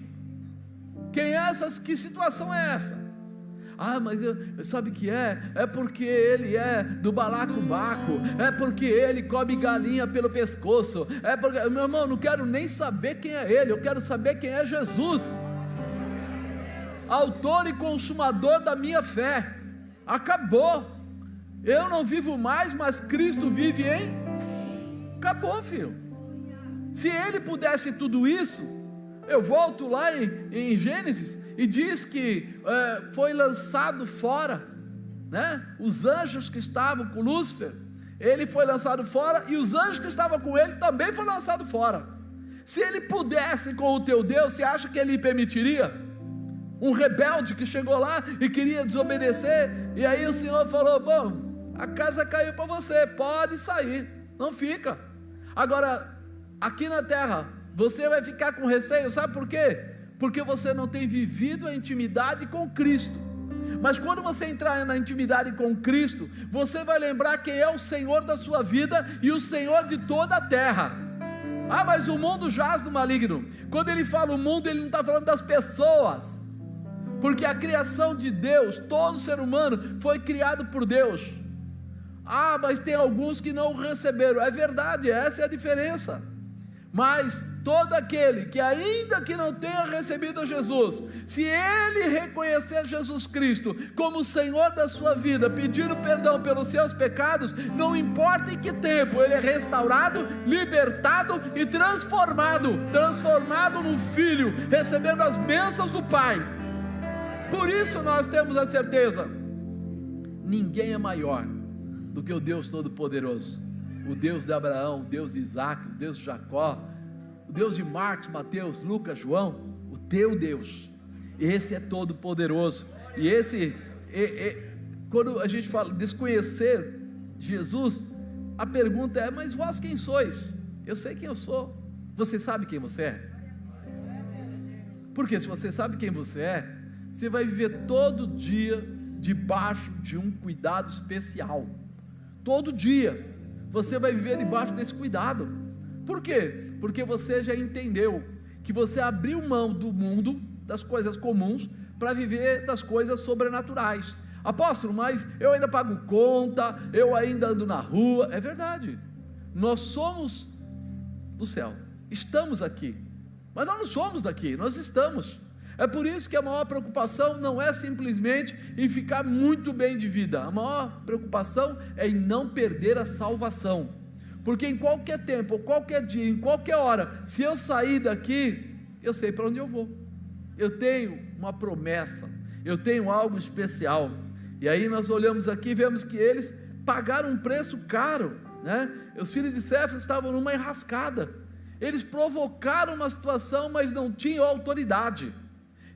Quem é que situação é essa? Mas sabe que é porque ele é do balacobaco, é porque ele come galinha pelo pescoço, é porque, meu irmão, não quero nem saber quem é ele, eu quero saber quem é Jesus, autor e consumador da minha fé. Acabou, eu não vivo mais, mas Cristo vive em, acabou, filho. Se ele pudesse tudo isso, eu volto lá em Gênesis, e diz que foi lançado fora, né? Os anjos que estavam com Lúcifer, ele foi lançado fora, e os anjos que estavam com ele também foram lançados fora. Se ele pudesse com o teu Deus, você acha que ele permitiria? Um rebelde que chegou lá e queria desobedecer, e aí o Senhor falou, bom, a casa caiu para você, pode sair, não fica. Agora, aqui na terra, você vai ficar com receio, sabe por quê? Porque você não tem vivido a intimidade com Cristo. Mas quando você entrar na intimidade com Cristo, você vai lembrar quem é o Senhor da sua vida e o Senhor de toda a terra. Mas o mundo jaz do maligno. Quando ele fala o mundo, ele não está falando das pessoas, porque a criação de Deus, todo ser humano foi criado por Deus. Mas tem alguns que não o receberam. É verdade, essa é a diferença. Mas todo aquele que ainda que não tenha recebido a Jesus, se ele reconhecer Jesus Cristo como o Senhor da sua vida, pedindo perdão pelos seus pecados, não importa em que tempo, ele é restaurado, libertado e transformado num filho, recebendo as bênçãos do Pai. Por isso nós temos a certeza, ninguém é maior do que o Deus Todo-Poderoso, o Deus de Abraão, o Deus de Isaac, o Deus de Jacó, o Deus de Marcos, Mateus, Lucas, João, o teu Deus. Esse é todo poderoso. E esse, quando a gente fala desconhecer Jesus, a pergunta é, mas vós quem sois? Eu sei quem eu sou, Você sabe quem você é? Porque se você sabe quem você é, você vai viver todo dia debaixo de um cuidado especial. Todo dia você vai viver debaixo desse cuidado. Por quê? Porque você já entendeu que você abriu mão do mundo, das coisas comuns, para viver das coisas sobrenaturais. Apóstolo, mas eu ainda pago conta, eu ainda ando na rua. É verdade, nós somos do céu, estamos aqui, mas nós não somos daqui, nós estamos. É por isso que a maior preocupação não é simplesmente em ficar muito bem de vida. A maior preocupação é em não perder a salvação, porque em qualquer tempo, ou qualquer dia, em qualquer hora, se eu sair daqui, eu sei para onde eu vou. Eu tenho uma promessa, eu tenho algo especial. E aí nós olhamos aqui e vemos que eles pagaram um preço caro, né? Os filhos de Cefas estavam numa enrascada, eles provocaram uma situação, mas não tinham autoridade.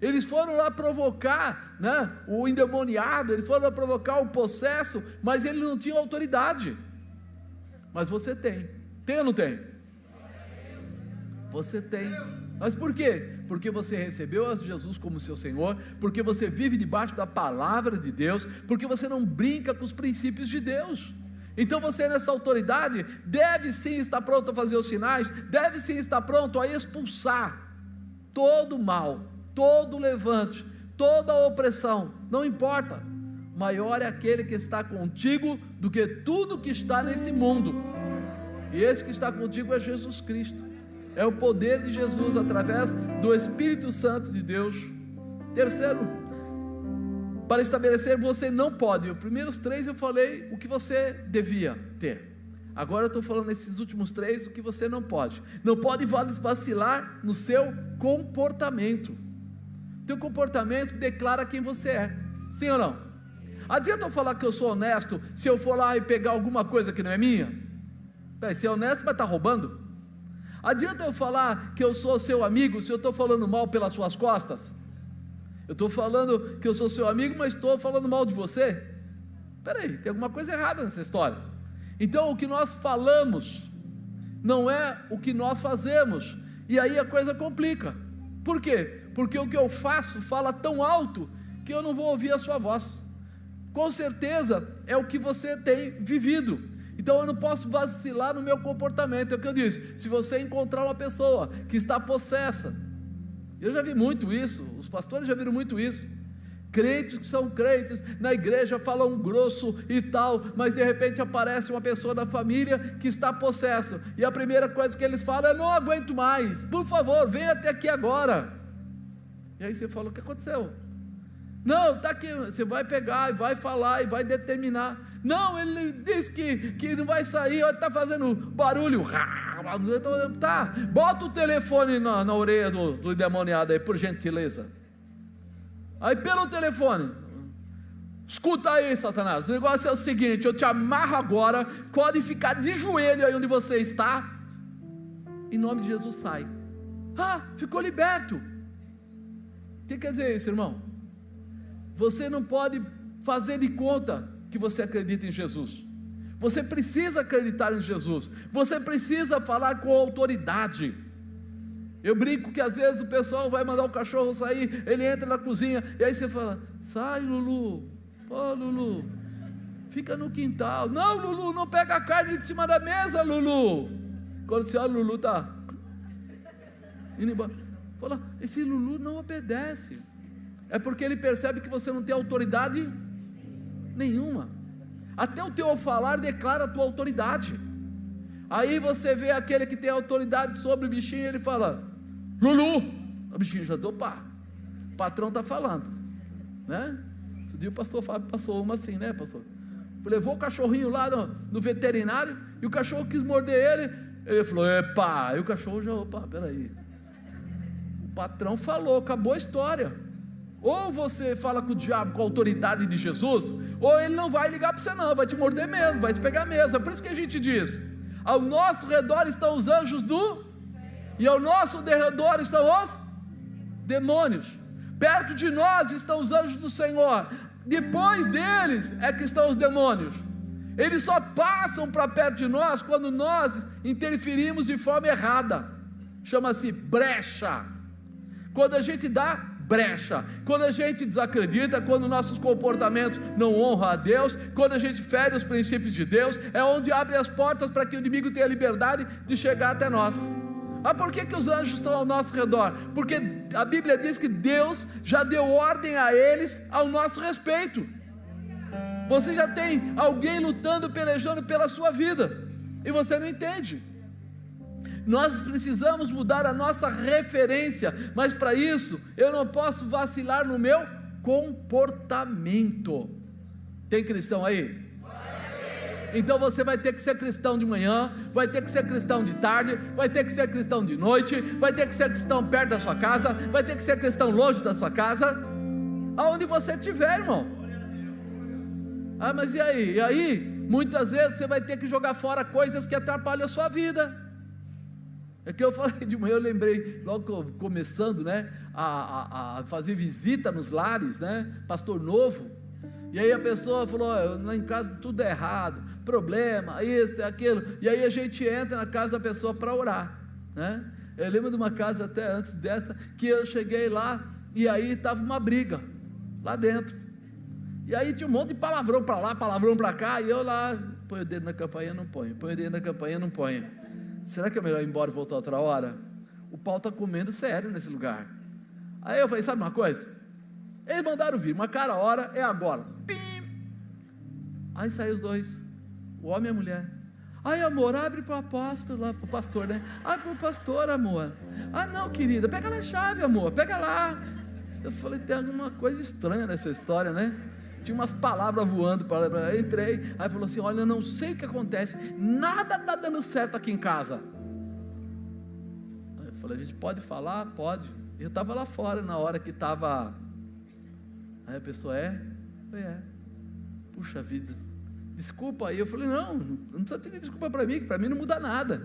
Eles foram lá provocar, né, o endemoniado, eles foram lá provocar o possesso, mas eles não tinham autoridade. Mas você tem ou não tem? Você tem. Mas por quê? Porque você recebeu a Jesus como seu Senhor, porque você vive debaixo da palavra de Deus, porque você não brinca com os princípios de Deus. Então você, nessa autoridade, deve sim estar pronto a fazer os sinais, deve sim estar pronto a expulsar todo o mal, todo o levante, toda a opressão. Não importa, maior é aquele que está contigo do que tudo que está nesse mundo, e esse que está contigo é Jesus Cristo. É o poder de Jesus através do Espírito Santo de Deus. Terceiro, para estabelecer, você não pode. Os primeiros 3 eu falei o que você devia ter. Agora eu estou falando nesses últimos 3 o que você não pode. Não pode vacilar no seu comportamento. Teu comportamento declara quem você é. Sim ou não? Adianta eu falar que eu sou honesto se eu for lá e pegar alguma coisa que não é minha? Ser honesto, mas está roubando? Adianta eu falar que eu sou seu amigo se eu estou falando mal pelas suas costas? Eu estou falando que eu sou seu amigo, mas estou falando mal de você? Espera aí, tem alguma coisa errada nessa história. Então o que nós falamos não é o que nós fazemos, e aí a coisa complica. Por quê? Porque o que eu faço fala tão alto que eu não vou ouvir a sua voz. Com certeza é o que você tem vivido. Então eu não posso vacilar no meu comportamento. É o que eu disse: se você encontrar uma pessoa que está possessa, eu já vi muito isso, os pastores já viram muito isso, crentes que são crentes, na igreja falam grosso e tal, mas de repente aparece uma pessoa da família que está possesso, e a primeira coisa que eles falam é: não aguento mais, por favor, venha até aqui agora. E aí você fala: o que aconteceu? Não, está aqui. Você vai pegar e vai falar e vai determinar. Não, ele disse que não vai sair, está fazendo barulho. Tá, bota o telefone na orelha do endemoniado aí, por gentileza. Aí pelo telefone: escuta aí, Satanás, o negócio é o seguinte, eu te amarro agora, pode ficar de joelho aí onde você está, em nome de Jesus sai. Ficou liberto. O que quer dizer isso, irmão? Você não pode fazer de conta que você acredita em Jesus. Você precisa acreditar em Jesus. Você precisa falar com autoridade. Eu brinco que às vezes o pessoal vai mandar o cachorro sair, ele entra na cozinha, e aí você fala: sai, Lulu, Lulu, fica no quintal. Não, Lulu, não pega a carne de cima da mesa, Lulu. Quando você olha, o Lulu está indo embora. Fala: esse Lulu não obedece. É porque ele percebe que você não tem autoridade nenhuma. Até o teu falar declara a tua autoridade. Aí você vê aquele que tem autoridade sobre o bichinho, ele fala: Lulu, o bichinho já opa, o patrão está falando, né? Outro dia o pastor Fábio passou uma assim, né, pastor? Levou o cachorrinho lá no veterinário, e o cachorro quis morder ele falou: epa, e o cachorro já, opa, peraí, o patrão falou, acabou a história. Ou você fala com o diabo com a autoridade de Jesus, ou ele não vai ligar para você não, vai te morder mesmo, vai te pegar mesmo. É por isso que a gente diz: ao nosso redor estão os anjos e ao nosso derredor estão os demônios. Perto de nós estão os anjos do Senhor, depois deles é que estão os demônios. Eles só passam para perto de nós quando nós interferimos de forma errada. chama-se brecha. Quando a gente dá brecha, quando a gente desacredita, quando nossos comportamentos não honram a Deus, quando a gente fere os princípios de Deus, é onde abre as portas para que o inimigo tenha liberdade de chegar até nós. Por que os anjos estão ao nosso redor? Porque a Bíblia diz que Deus já deu ordem a eles ao nosso respeito. Você já tem alguém lutando, pelejando pela sua vida, e você não entende. Nós precisamos mudar a nossa referência, mas para isso, eu não posso vacilar no meu comportamento. Tem cristão aí? Então você vai ter que ser cristão de manhã, vai ter que ser cristão de tarde, vai ter que ser cristão de noite, vai ter que ser cristão perto da sua casa, vai ter que ser cristão longe da sua casa, aonde você estiver, irmão. Mas e aí? E aí, muitas vezes você vai ter que jogar fora coisas que atrapalham a sua vida. É que eu falei de manhã, eu lembrei, logo começando, né, a fazer visita nos lares, né, pastor novo, e aí a pessoa falou, lá em casa tudo é errado, problema, isso, aquilo, e aí a gente entra na casa da pessoa para orar, né, eu lembro de uma casa até antes dessa, que eu cheguei lá, e aí estava uma briga, lá dentro, e aí tinha um monte de palavrão para lá, palavrão para cá, e eu lá, põe o dedo na campainha, não ponho, põe o dedo na campainha, não ponho. Será que é melhor ir embora e voltar outra hora? O pau está comendo sério nesse lugar. Aí eu falei, sabe uma coisa? Eles mandaram vir, marcaram a hora, é agora. Pim! Aí saiu os dois, o homem e a mulher. Ai, amor, abre para o apóstolo, lá para o pastor, né? Abre para o pastor, amor. Não, querida, pega lá a chave, amor, pega lá. Eu falei, tem alguma coisa estranha nessa história, né? Tinha umas palavras voando para lá, eu entrei, aí falou assim, olha, eu não sei o que acontece, nada está dando certo aqui em casa. Aí eu falei, a gente pode falar? Pode. Eu estava lá fora na hora que estava, aí a pessoa, Eu falei, puxa vida, desculpa aí. Eu falei, não precisa ter desculpa para mim, que para mim não muda nada,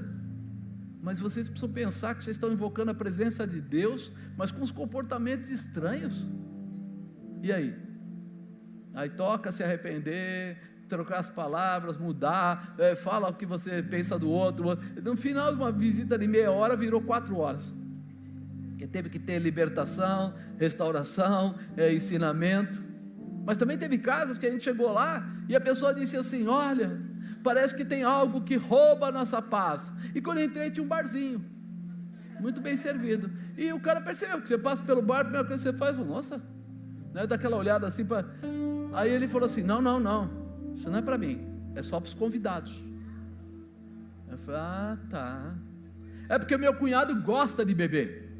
mas vocês precisam pensar que vocês estão invocando a presença de Deus, mas com os comportamentos estranhos. E aí? Aí toca se arrepender, trocar as palavras, mudar, fala o que você pensa do outro. No final de uma visita de meia hora, virou 4 horas, que teve que ter libertação, restauração, ensinamento. Mas também teve casas que a gente chegou lá, e a pessoa disse assim, olha, parece que tem algo que rouba a nossa paz. E quando eu entrei tinha um barzinho, muito bem servido, e o cara percebeu que você passa pelo bar, a primeira coisa que você faz, nossa, né, dá aquela olhada assim para... Aí ele falou assim, não, isso não é para mim, é só para os convidados. Eu falei, tá, é porque meu cunhado gosta de beber,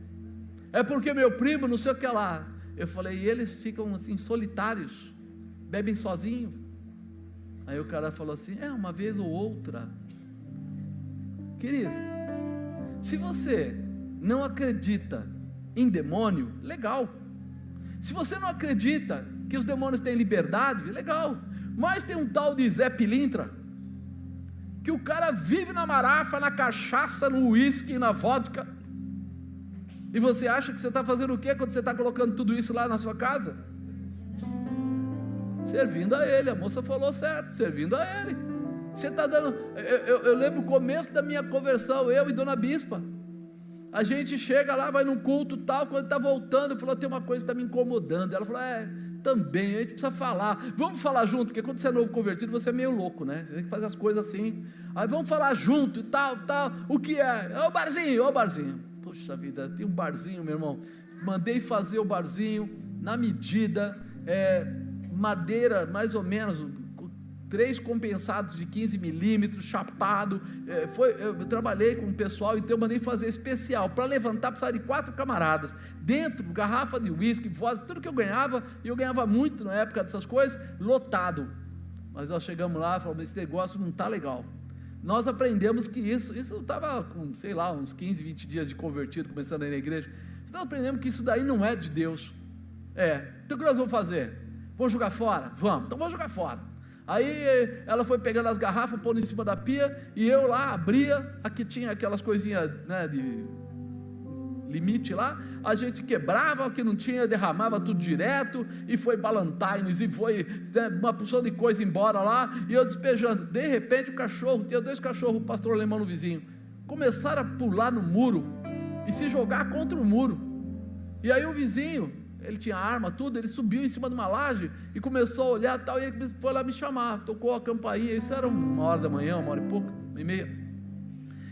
é porque meu primo não sei o que lá. Eu falei, e eles ficam assim solitários, bebem sozinhos? Aí o cara falou assim, uma vez ou outra. Querido, se você não acredita em demônio, legal. Se você não acredita que os demônios têm liberdade, legal. Mas tem um tal de Zé Pilintra, que o cara vive na marafa, na cachaça, no uísque, na vodka, e você acha que você está fazendo o quê quando você está colocando tudo isso lá na sua casa? Servindo a ele. A moça falou certo, servindo a ele. Você está dando... Eu lembro o começo da minha conversão, eu e Dona Bispa, a gente chega lá, vai num culto tal, quando está voltando, falou, tem uma coisa que está me incomodando. Ela falou, também, a gente precisa falar, vamos falar junto, porque quando você é novo convertido, você é meio louco, né? Você tem que fazer as coisas assim, aí vamos falar junto e tal, o que é? É o barzinho, poxa vida, tem um barzinho, meu irmão, mandei fazer o barzinho, na medida, madeira, mais ou menos, 3 compensados de 15 milímetros, chapado, eu trabalhei com o pessoal, então eu mandei fazer especial, para levantar precisava de 4 camaradas, dentro, garrafa de uísque, vodka, tudo que eu ganhava, e eu ganhava muito na época dessas coisas, lotado. Mas nós chegamos lá e falamos, esse negócio não está legal. Nós aprendemos que isso estava com, sei lá, uns 15, 20 dias de convertido, começando a ir na igreja, nós aprendemos que isso daí não é de Deus. Então o que nós vamos fazer? Vamos jogar fora? Vamos, então vamos jogar fora. Aí ela foi pegando as garrafas, pondo em cima da pia, e eu lá abria, aqui tinha aquelas coisinhas, né, de limite lá, a gente quebrava, o que não tinha, derramava tudo direto, e foi Ballantines, e foi, né, uma porção de coisa embora lá, e eu despejando. De repente o cachorro, tinha 2 cachorros, o pastor alemão no vizinho, começaram a pular no muro, e se jogar contra o muro. E aí o vizinho, ele tinha arma, tudo, ele subiu em cima de uma laje e começou a olhar tal, e ele foi lá me chamar, tocou a campainha, isso era 1h da manhã, 1h e pouco, 1h30.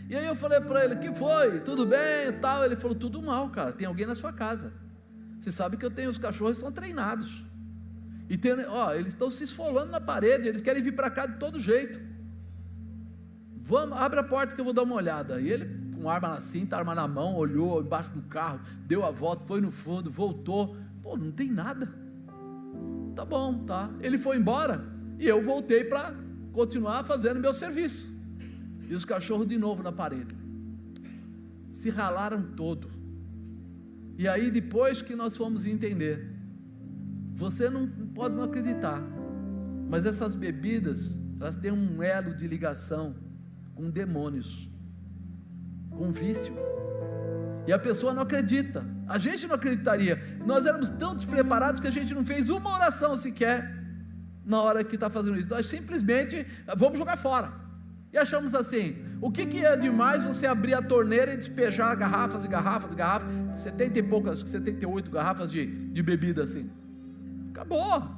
E aí eu falei para ele, que foi? Tudo bem e tal? Ele falou, tudo mal, cara, tem alguém na sua casa. Você sabe que eu tenho, os cachorros são treinados. E tem, eles estão se esfolando na parede, eles querem vir para cá de todo jeito. Vamos, abre a porta que eu vou dar uma olhada. E ele, com arma na cinta, arma na mão, olhou embaixo do carro, deu a volta, foi no fundo, voltou. Pô, não tem nada. Tá bom, tá. Ele foi embora e eu voltei para continuar fazendo meu serviço. E os cachorros de novo na parede. Se ralaram todo. E aí depois que nós fomos entender, você não pode não acreditar, mas essas bebidas, elas têm um elo de ligação com demônios, com vício. E a pessoa não acredita. A gente não acreditaria. Nós éramos tão despreparados que a gente não fez uma oração sequer na hora que está fazendo isso. Nós simplesmente vamos jogar fora. E achamos assim, o que é demais você abrir a torneira e despejar garrafas e garrafas e garrafas, 70 e poucas, 78 garrafas de bebida assim. Acabou,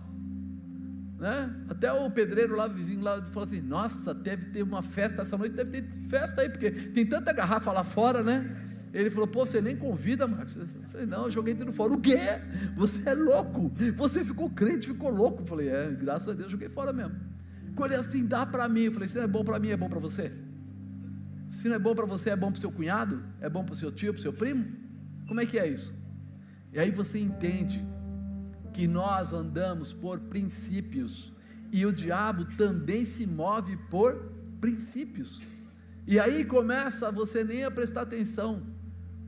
né? Até o pedreiro lá, vizinho lá, falou assim, nossa, deve ter uma festa essa noite, deve ter festa aí, porque tem tanta garrafa lá fora, né? Ele falou, pô, você nem convida, Marcos. Eu falei, não, eu joguei tudo fora. O quê? Você é louco, você ficou crente, ficou louco. Eu falei, graças a Deus, eu joguei fora mesmo. Quando ele assim, dá para mim, eu falei, se não é bom para mim, é bom para você? Se não é bom para você, é bom para o seu cunhado? É bom para o seu tio, para o seu primo? Como é que é isso? E aí você entende que nós andamos por princípios, e o diabo também se move por princípios, e aí começa você nem a prestar atenção,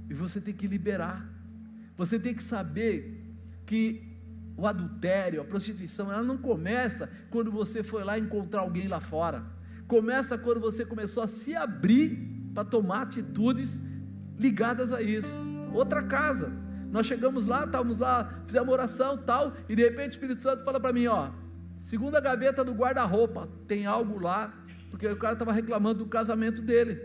e você tem que liberar, você tem que saber que o adultério, a prostituição, ela não começa quando você foi lá encontrar alguém lá fora, começa quando você começou a se abrir para tomar atitudes ligadas a isso. Outra casa, nós chegamos lá, estávamos lá, fizemos uma oração tal, e de repente o Espírito Santo fala para mim, segunda gaveta do guarda-roupa, tem algo lá, porque o cara estava reclamando do casamento dele,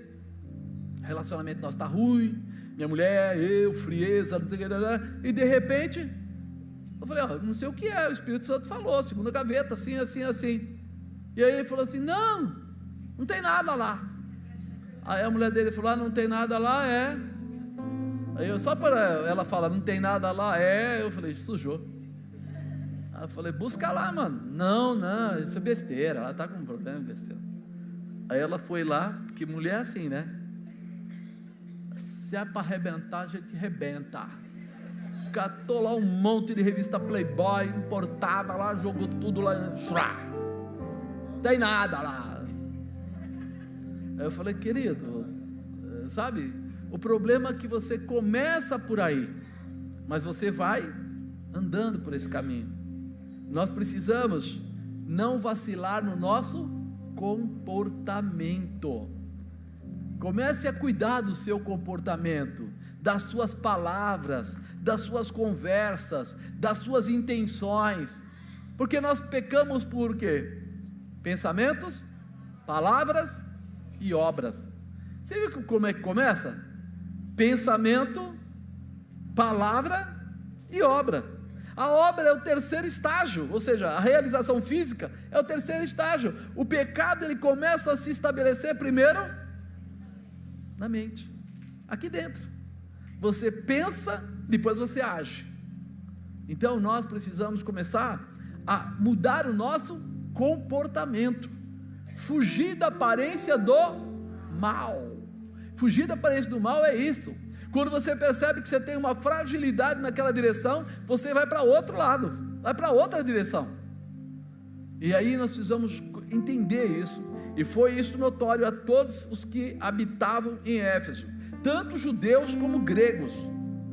o relacionamento nosso está ruim, minha mulher, eu, frieza, não sei o que, e de repente, eu falei, não sei o que é, o Espírito Santo falou, segunda gaveta, assim, assim, assim, e aí ele falou assim, não tem nada lá. Aí a mulher dele falou, não tem nada lá, Aí eu, só para ela falar, não tem nada lá, eu falei, sujou. Aí eu falei, busca lá, mano. Não, isso é besteira, ela está com um problema, besteira. Aí ela foi lá, que mulher é assim, né? Se é para arrebentar, a gente arrebenta. Catou lá um monte de revista Playboy, importada lá, jogou tudo lá, não tem nada lá. Aí eu falei, querido, sabe, o problema é que você começa por aí, mas você vai andando por esse caminho. Nós precisamos não vacilar no nosso comportamento. Comece a cuidar do seu comportamento, das suas palavras, das suas conversas, das suas intenções, porque nós pecamos por quê? Pensamentos, palavras e obras. Você viu como é que começa? Pensamento, palavra e obra. A obra é o terceiro estágio, ou seja, a realização física é o terceiro estágio. O pecado, ele começa a se estabelecer primeiro na mente, aqui dentro. Você pensa, depois você age. Então nós precisamos começar a mudar o nosso comportamento, fugir da aparência do mal. Fugir da aparência do mal é isso. Quando você percebe que você tem uma fragilidade naquela direção, você vai para outro lado, vai para outra direção. E aí nós precisamos entender isso. E foi isso notório a todos os que habitavam em Éfeso, tanto judeus como gregos.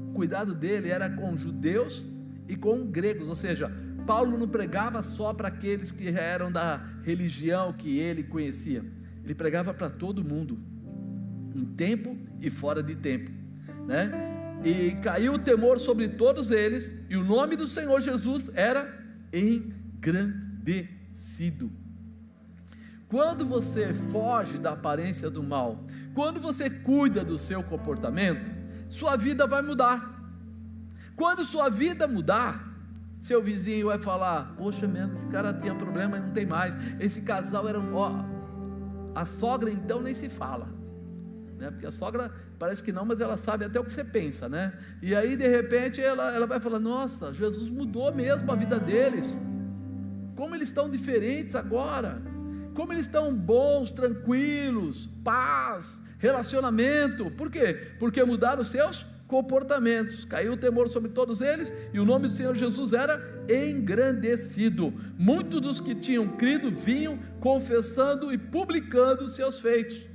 O cuidado dele era com judeus e com gregos, ou seja, Paulo não pregava só para aqueles que eram da religião que ele conhecia, ele pregava para todo mundo, em tempo e fora de tempo, né? E caiu o temor sobre todos eles, e o nome do Senhor Jesus era engrandecido. Quando você foge da aparência do mal, quando você cuida do seu comportamento, sua vida vai mudar. Quando sua vida mudar, seu vizinho vai falar: poxa mesmo, esse cara tinha problema e não tem mais, esse casal era a sogra então nem se fala, né? Porque a sogra parece que não, mas ela sabe até o que você pensa, né? E aí de repente ela vai falar: nossa, Jesus mudou mesmo a vida deles, como eles estão diferentes agora, como eles estão bons, tranquilos, paz, relacionamento. Por quê? Porque mudaram os seus comportamentos, caiu o temor sobre todos eles, e o nome do Senhor Jesus era engrandecido. Muitos dos que tinham crido vinham confessando e publicando os seus feitos.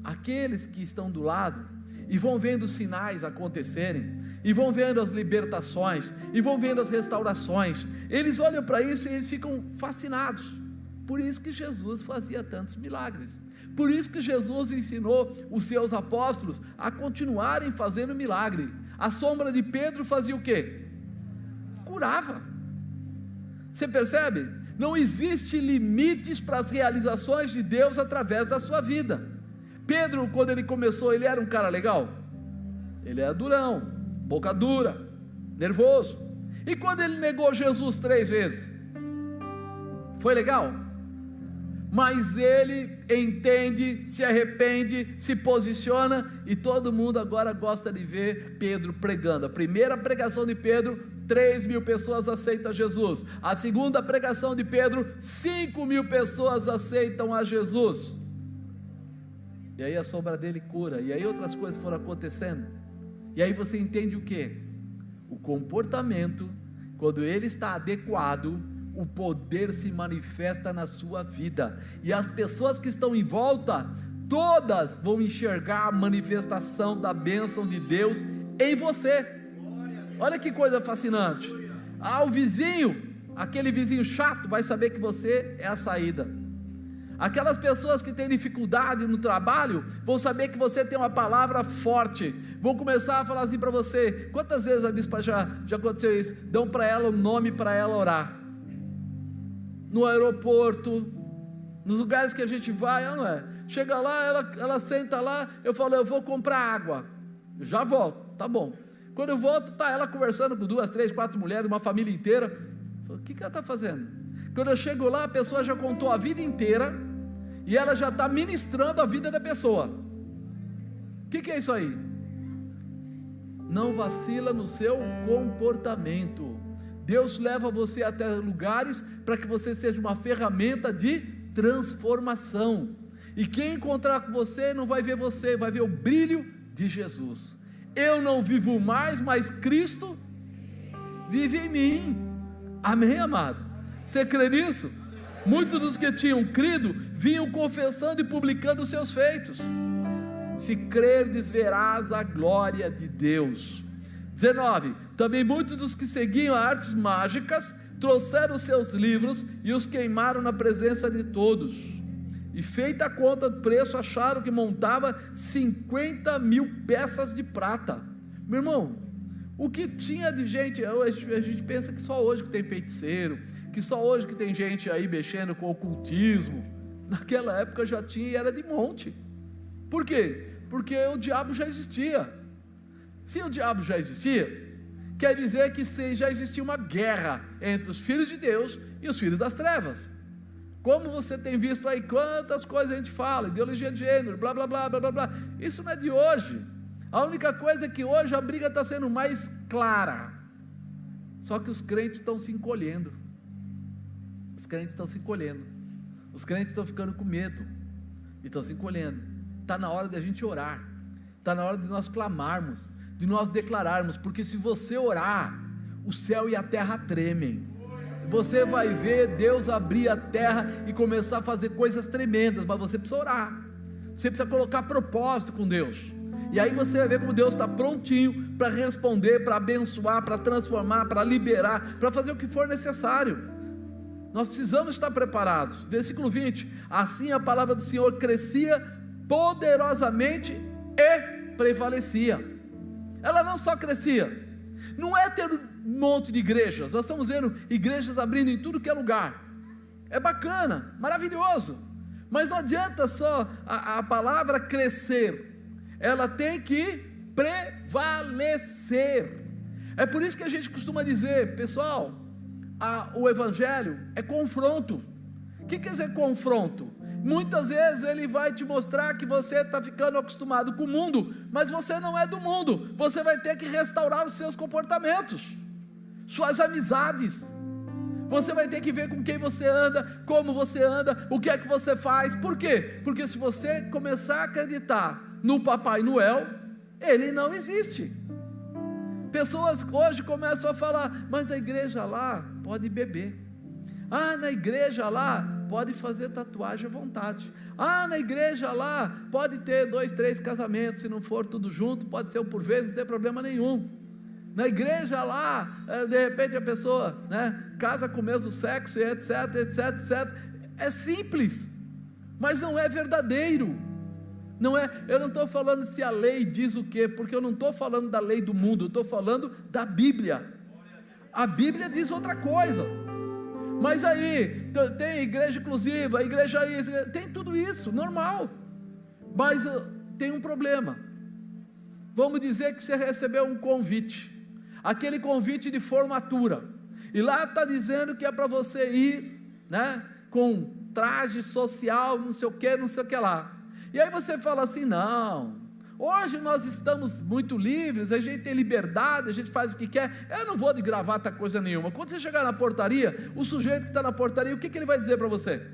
Aqueles que estão do lado e vão vendo os sinais acontecerem, e vão vendo as libertações, e vão vendo as restaurações, eles olham para isso e eles ficam fascinados. Por isso que Jesus fazia tantos milagres, por isso que Jesus ensinou os seus apóstolos a continuarem fazendo milagre. A sombra de Pedro fazia o quê? Curava. Você percebe? Não existe limites para as realizações de Deus através da sua vida. Pedro, quando ele começou, ele era um cara legal? Ele era durão, boca dura, nervoso. E quando ele negou Jesus 3 vezes? Foi legal? Mas ele entende, se arrepende, se posiciona, e todo mundo agora gosta de ver Pedro pregando. A primeira pregação de Pedro, 3.000 pessoas aceitam a Jesus. A segunda pregação de Pedro, 5.000 pessoas aceitam a Jesus. E aí a sombra dele cura, e aí outras coisas foram acontecendo. E aí você entende o que? O comportamento, quando ele está adequado, o poder se manifesta na sua vida, e as pessoas que estão em volta, todas vão enxergar a manifestação da bênção de Deus em você. Olha que coisa fascinante. O vizinho, aquele vizinho chato, vai saber que você é a saída. Aquelas pessoas que têm dificuldade no trabalho, vão saber que você tem uma palavra forte, vão começar a falar assim para você. Quantas vezes a bispa já aconteceu isso? Dão para ela um nome para ela orar, no aeroporto, nos lugares que a gente vai, não é? Chega lá, ela senta lá, eu falo: eu vou comprar água, eu já volto, tá bom. Quando eu volto, está ela conversando com 2, 3, 4 mulheres, uma família inteira. Eu falo: o que ela está fazendo? Quando eu chego lá, a pessoa já contou a vida inteira, e ela já está ministrando a vida da pessoa. O que é isso aí? Não vacila no seu comportamento. Deus leva você até lugares para que você seja uma ferramenta de transformação, e quem encontrar com você não vai ver você, vai ver o brilho de Jesus. Eu não vivo mais, mas Cristo vive em mim. Amém, amado? Você crê nisso? Muitos dos que tinham crido vinham confessando e publicando os seus feitos. Se crerdes, verás a glória de Deus. 19. Também muitos dos que seguiam artes mágicas trouxeram os seus livros e os queimaram na presença de todos, e feita a conta do preço, acharam que montava 50.000 peças de prata. Meu irmão, o que tinha de gente, a gente pensa que só hoje que tem feiticeiro, que só hoje que tem gente aí mexendo com ocultismo. Naquela época já tinha, e era de monte. Por quê? Porque o diabo já existia. Se o diabo já existia, quer dizer que já existia uma guerra entre os filhos de Deus e os filhos das trevas. Como você tem visto aí, quantas coisas a gente fala, ideologia de gênero, blá blá blá blá blá blá. Isso não é de hoje. A única coisa é que hoje a briga está sendo mais clara. Só que os crentes estão se encolhendo. Os crentes estão se encolhendo. Os crentes estão ficando com medo e estão se encolhendo. Está na hora de a gente orar. Está na hora de nós clamarmos, de nós declararmos, porque se você orar, o céu e a terra tremem. Você vai ver Deus abrir a terra e começar a fazer coisas tremendas, mas você precisa orar, você precisa colocar propósito com Deus, e aí você vai ver como Deus está prontinho para responder, para abençoar, para transformar, para liberar, para fazer o que for necessário. Nós precisamos estar preparados. Versículo 20, assim a palavra do Senhor crescia poderosamente e prevalecia. Ela não só crescia, não é ter um monte de igrejas, nós estamos vendo igrejas abrindo em tudo que é lugar, é bacana, maravilhoso, mas não adianta só a palavra crescer, ela tem que prevalecer. É por isso que a gente costuma dizer, pessoal, o evangelho é confronto. O que quer dizer confronto? Muitas vezes ele vai te mostrar que você está ficando acostumado com o mundo, mas você não é do mundo. Você vai ter que restaurar os seus comportamentos, suas amizades. Você vai ter que ver com quem você anda, como você anda, o que é que você faz. Por quê? Porque se você começar a acreditar no Papai Noel, ele não existe. Pessoas hoje começam a falar, mas na igreja lá pode beber. Na igreja lá pode fazer tatuagem à vontade. Na igreja lá pode ter 2, 3 casamentos, se não for tudo junto, pode ser um por vez, não tem problema nenhum. Na igreja lá, de repente a pessoa, casa com o mesmo sexo, etc, etc, etc. É simples, mas não é verdadeiro. Não é, eu não estou falando se a lei diz o quê, porque eu não estou falando da lei do mundo, eu estou falando da Bíblia. A Bíblia diz outra coisa. Mas aí, tem igreja inclusiva, igreja isso, tem tudo isso, normal. Mas tem um problema. Vamos dizer que você recebeu um convite, aquele convite de formatura, e lá está dizendo que é para você ir, com traje social, não sei o que lá. E aí você fala assim, não, hoje nós estamos muito livres, a gente tem liberdade, a gente faz o que quer, eu não vou de gravata coisa nenhuma. Quando você chegar na portaria, o sujeito que está na portaria, o que ele vai dizer para você?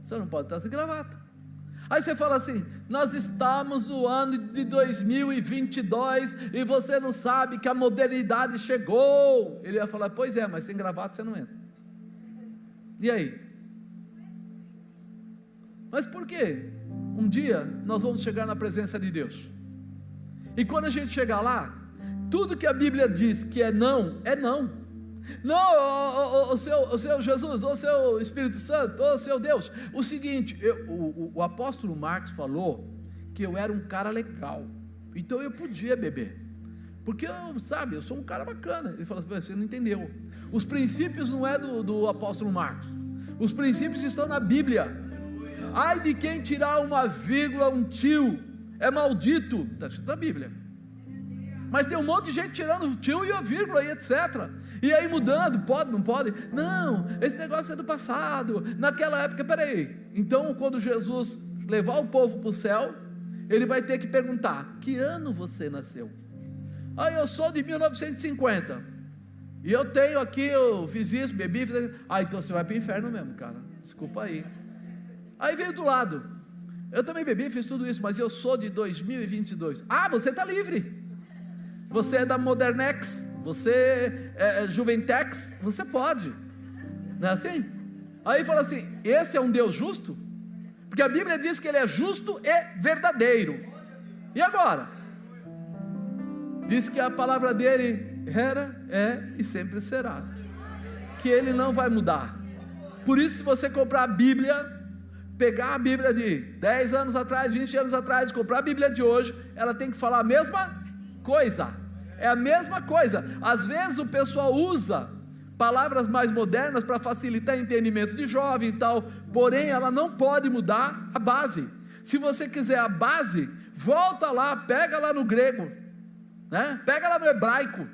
Você não pode estar sem gravata. Aí você fala assim, nós estamos no ano de 2022, e você não sabe que a modernidade chegou. Ele vai falar, pois é, mas sem gravata você não entra. E aí? Mas por quê? Um dia nós vamos chegar na presença de Deus, e quando a gente chegar lá, tudo que a Bíblia diz que é não, é não. Não, o seu Jesus, o seu Espírito Santo, o seu Deus. O seguinte, o apóstolo Marcos falou que eu era um cara legal, então eu podia beber, porque eu sou um cara bacana. Ele falou assim, você não entendeu, os princípios não é do apóstolo Marcos, os princípios estão na Bíblia. Ai de quem tirar uma vírgula, um tio, é maldito, está escrito na Bíblia. Mas tem um monte de gente tirando o tio e a vírgula e etc, e aí mudando, pode, não pode? Não, esse negócio é do passado, naquela época. Peraí, então quando Jesus levar o povo para o céu, ele vai ter que perguntar, que ano você nasceu? Eu sou de 1950, e eu tenho aqui, eu fiz isso, bebi, então você vai para o inferno mesmo, cara, desculpa aí. Aí veio do lado, eu também bebi, fiz tudo isso, mas eu sou de 2022. Você está livre, você é da Modernex, você é Juventex, você pode, não é assim? Aí fala assim, esse é um Deus justo? Porque a Bíblia diz que Ele é justo e verdadeiro. E agora? Diz que a palavra dele era, é e sempre será, que Ele não vai mudar. Por isso, se você comprar a Bíblia, pegar a Bíblia de 10 anos atrás, 20 anos atrás, comprar a Bíblia de hoje, ela tem que falar a mesma coisa, é a mesma coisa. Às vezes o pessoal usa palavras mais modernas para facilitar o entendimento de jovem e tal, porém ela não pode mudar a base. Se você quiser a base, volta lá, pega lá no grego, pega lá no hebraico,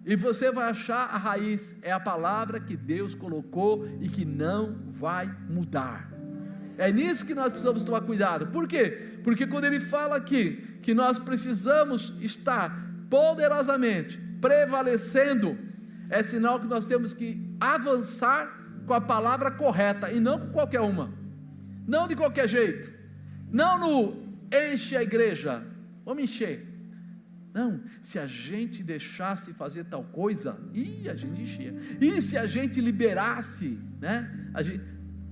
e você vai achar a raiz, é a palavra que Deus colocou e que não vai mudar. É nisso que nós precisamos tomar cuidado. Por quê? Porque quando ele fala aqui que nós precisamos estar poderosamente prevalecendo, é sinal que nós temos que avançar com a palavra correta, e não com qualquer uma, não de qualquer jeito, não no enche a igreja, vamos encher. Não, se a gente deixasse fazer tal coisa, a gente enchia. E se a gente liberasse,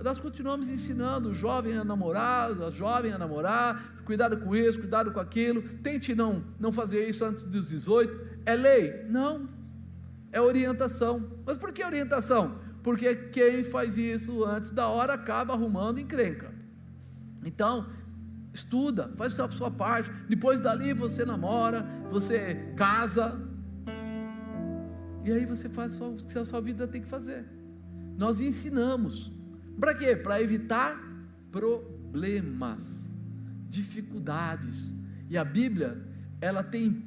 nós continuamos ensinando o jovem a namorar, a jovem a namorar, cuidado com isso, cuidado com aquilo, tente não fazer isso antes dos 18, é lei? Não, é orientação. Mas por que orientação? Porque quem faz isso antes da hora acaba arrumando encrenca. Então, estuda, faz a sua parte, depois dali você namora, você casa, e aí você faz o que a sua vida tem que fazer. Nós ensinamos, para quê? Para evitar problemas, dificuldades, E a Bíblia, ela tem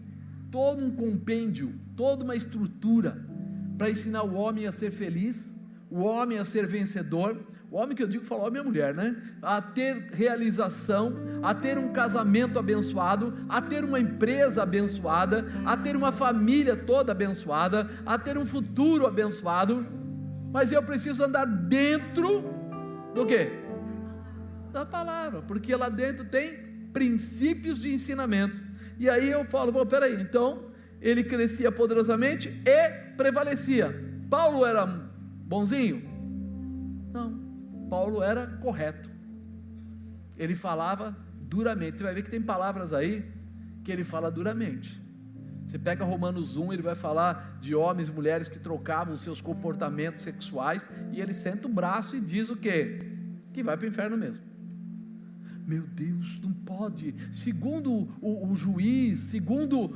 todo um compêndio, toda uma estrutura para ensinar o homem a ser feliz, o homem a ser vencedor. O homem que eu digo, fala homem e mulher, né? A ter realização, a ter um casamento abençoado, a ter uma empresa abençoada, a ter uma família toda abençoada, a ter um futuro abençoado. Mas eu preciso andar dentro do quê? Da palavra, porque lá dentro tem princípios de ensinamento. E aí eu falo, bom, peraí, então ele crescia poderosamente e prevalecia. Paulo era bonzinho? Não. Paulo era correto, ele falava duramente. Você vai ver que tem palavras aí que ele fala duramente. Você pega Romanos 1, ele vai falar de homens e mulheres que trocavam os seus comportamentos sexuais, e ele senta o braço e diz o quê? Que vai para o inferno mesmo. Meu Deus, não pode, segundo o juiz, segundo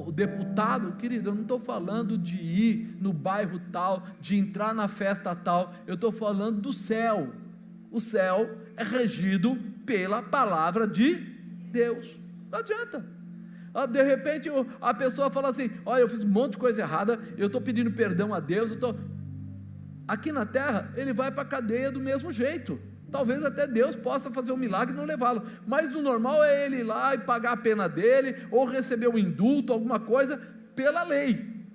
o deputado. Querido, eu não estou falando de ir no bairro tal, de entrar na festa tal, eu estou falando do céu. O céu é regido pela palavra de Deus. Não adianta. De repente a pessoa fala assim, olha, eu fiz um monte de coisa errada, eu estou pedindo perdão a Deus, aqui na terra ele vai para a cadeia do mesmo jeito. Talvez até Deus possa fazer um milagre e não levá-lo, mas no normal é ele ir lá e pagar a pena dele, ou receber um indulto, alguma coisa, pela lei.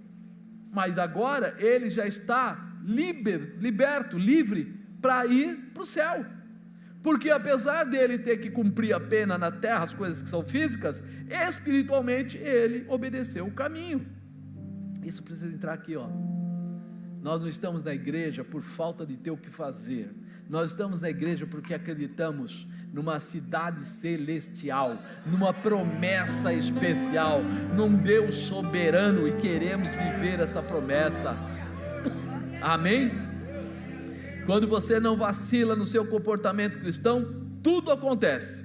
Mas agora ele já está liberto, livre, para ir para o céu, porque apesar dele ter que cumprir a pena na terra, as coisas que são físicas, espiritualmente ele obedeceu o caminho. Isso precisa entrar aqui, ó. Nós não estamos na igreja por falta de ter o que fazer, nós estamos na igreja porque acreditamos numa cidade celestial, numa promessa especial, num Deus soberano, e queremos viver essa promessa. Amém? Quando você não vacila no seu comportamento cristão, tudo acontece.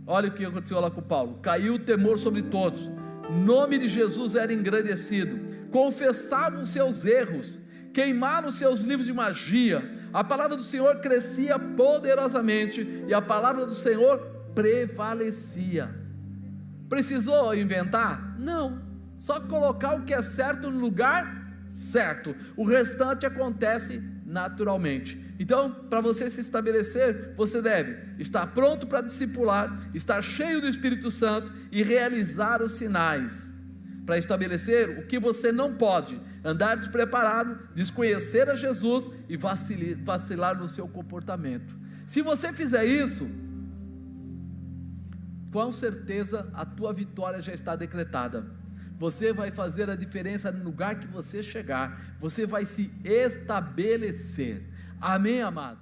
Olha o que aconteceu lá com Paulo: caiu o temor sobre todos, o nome de Jesus era engrandecido, confessavam seus erros, queimaram seus livros de magia, a palavra do Senhor crescia poderosamente, e a palavra do Senhor prevalecia. Precisou inventar? Não, só colocar o que é certo no lugar certo, o restante acontece naturalmente. Então, para você se estabelecer, você deve estar pronto para discipular, estar cheio do Espírito Santo e realizar os sinais, para estabelecer o que você não pode: andar despreparado, desconhecer a Jesus e vacilar no seu comportamento. Se você fizer isso, com certeza a tua vitória já está decretada. Você vai fazer a diferença no lugar que você chegar, você vai se estabelecer. Amém, amado?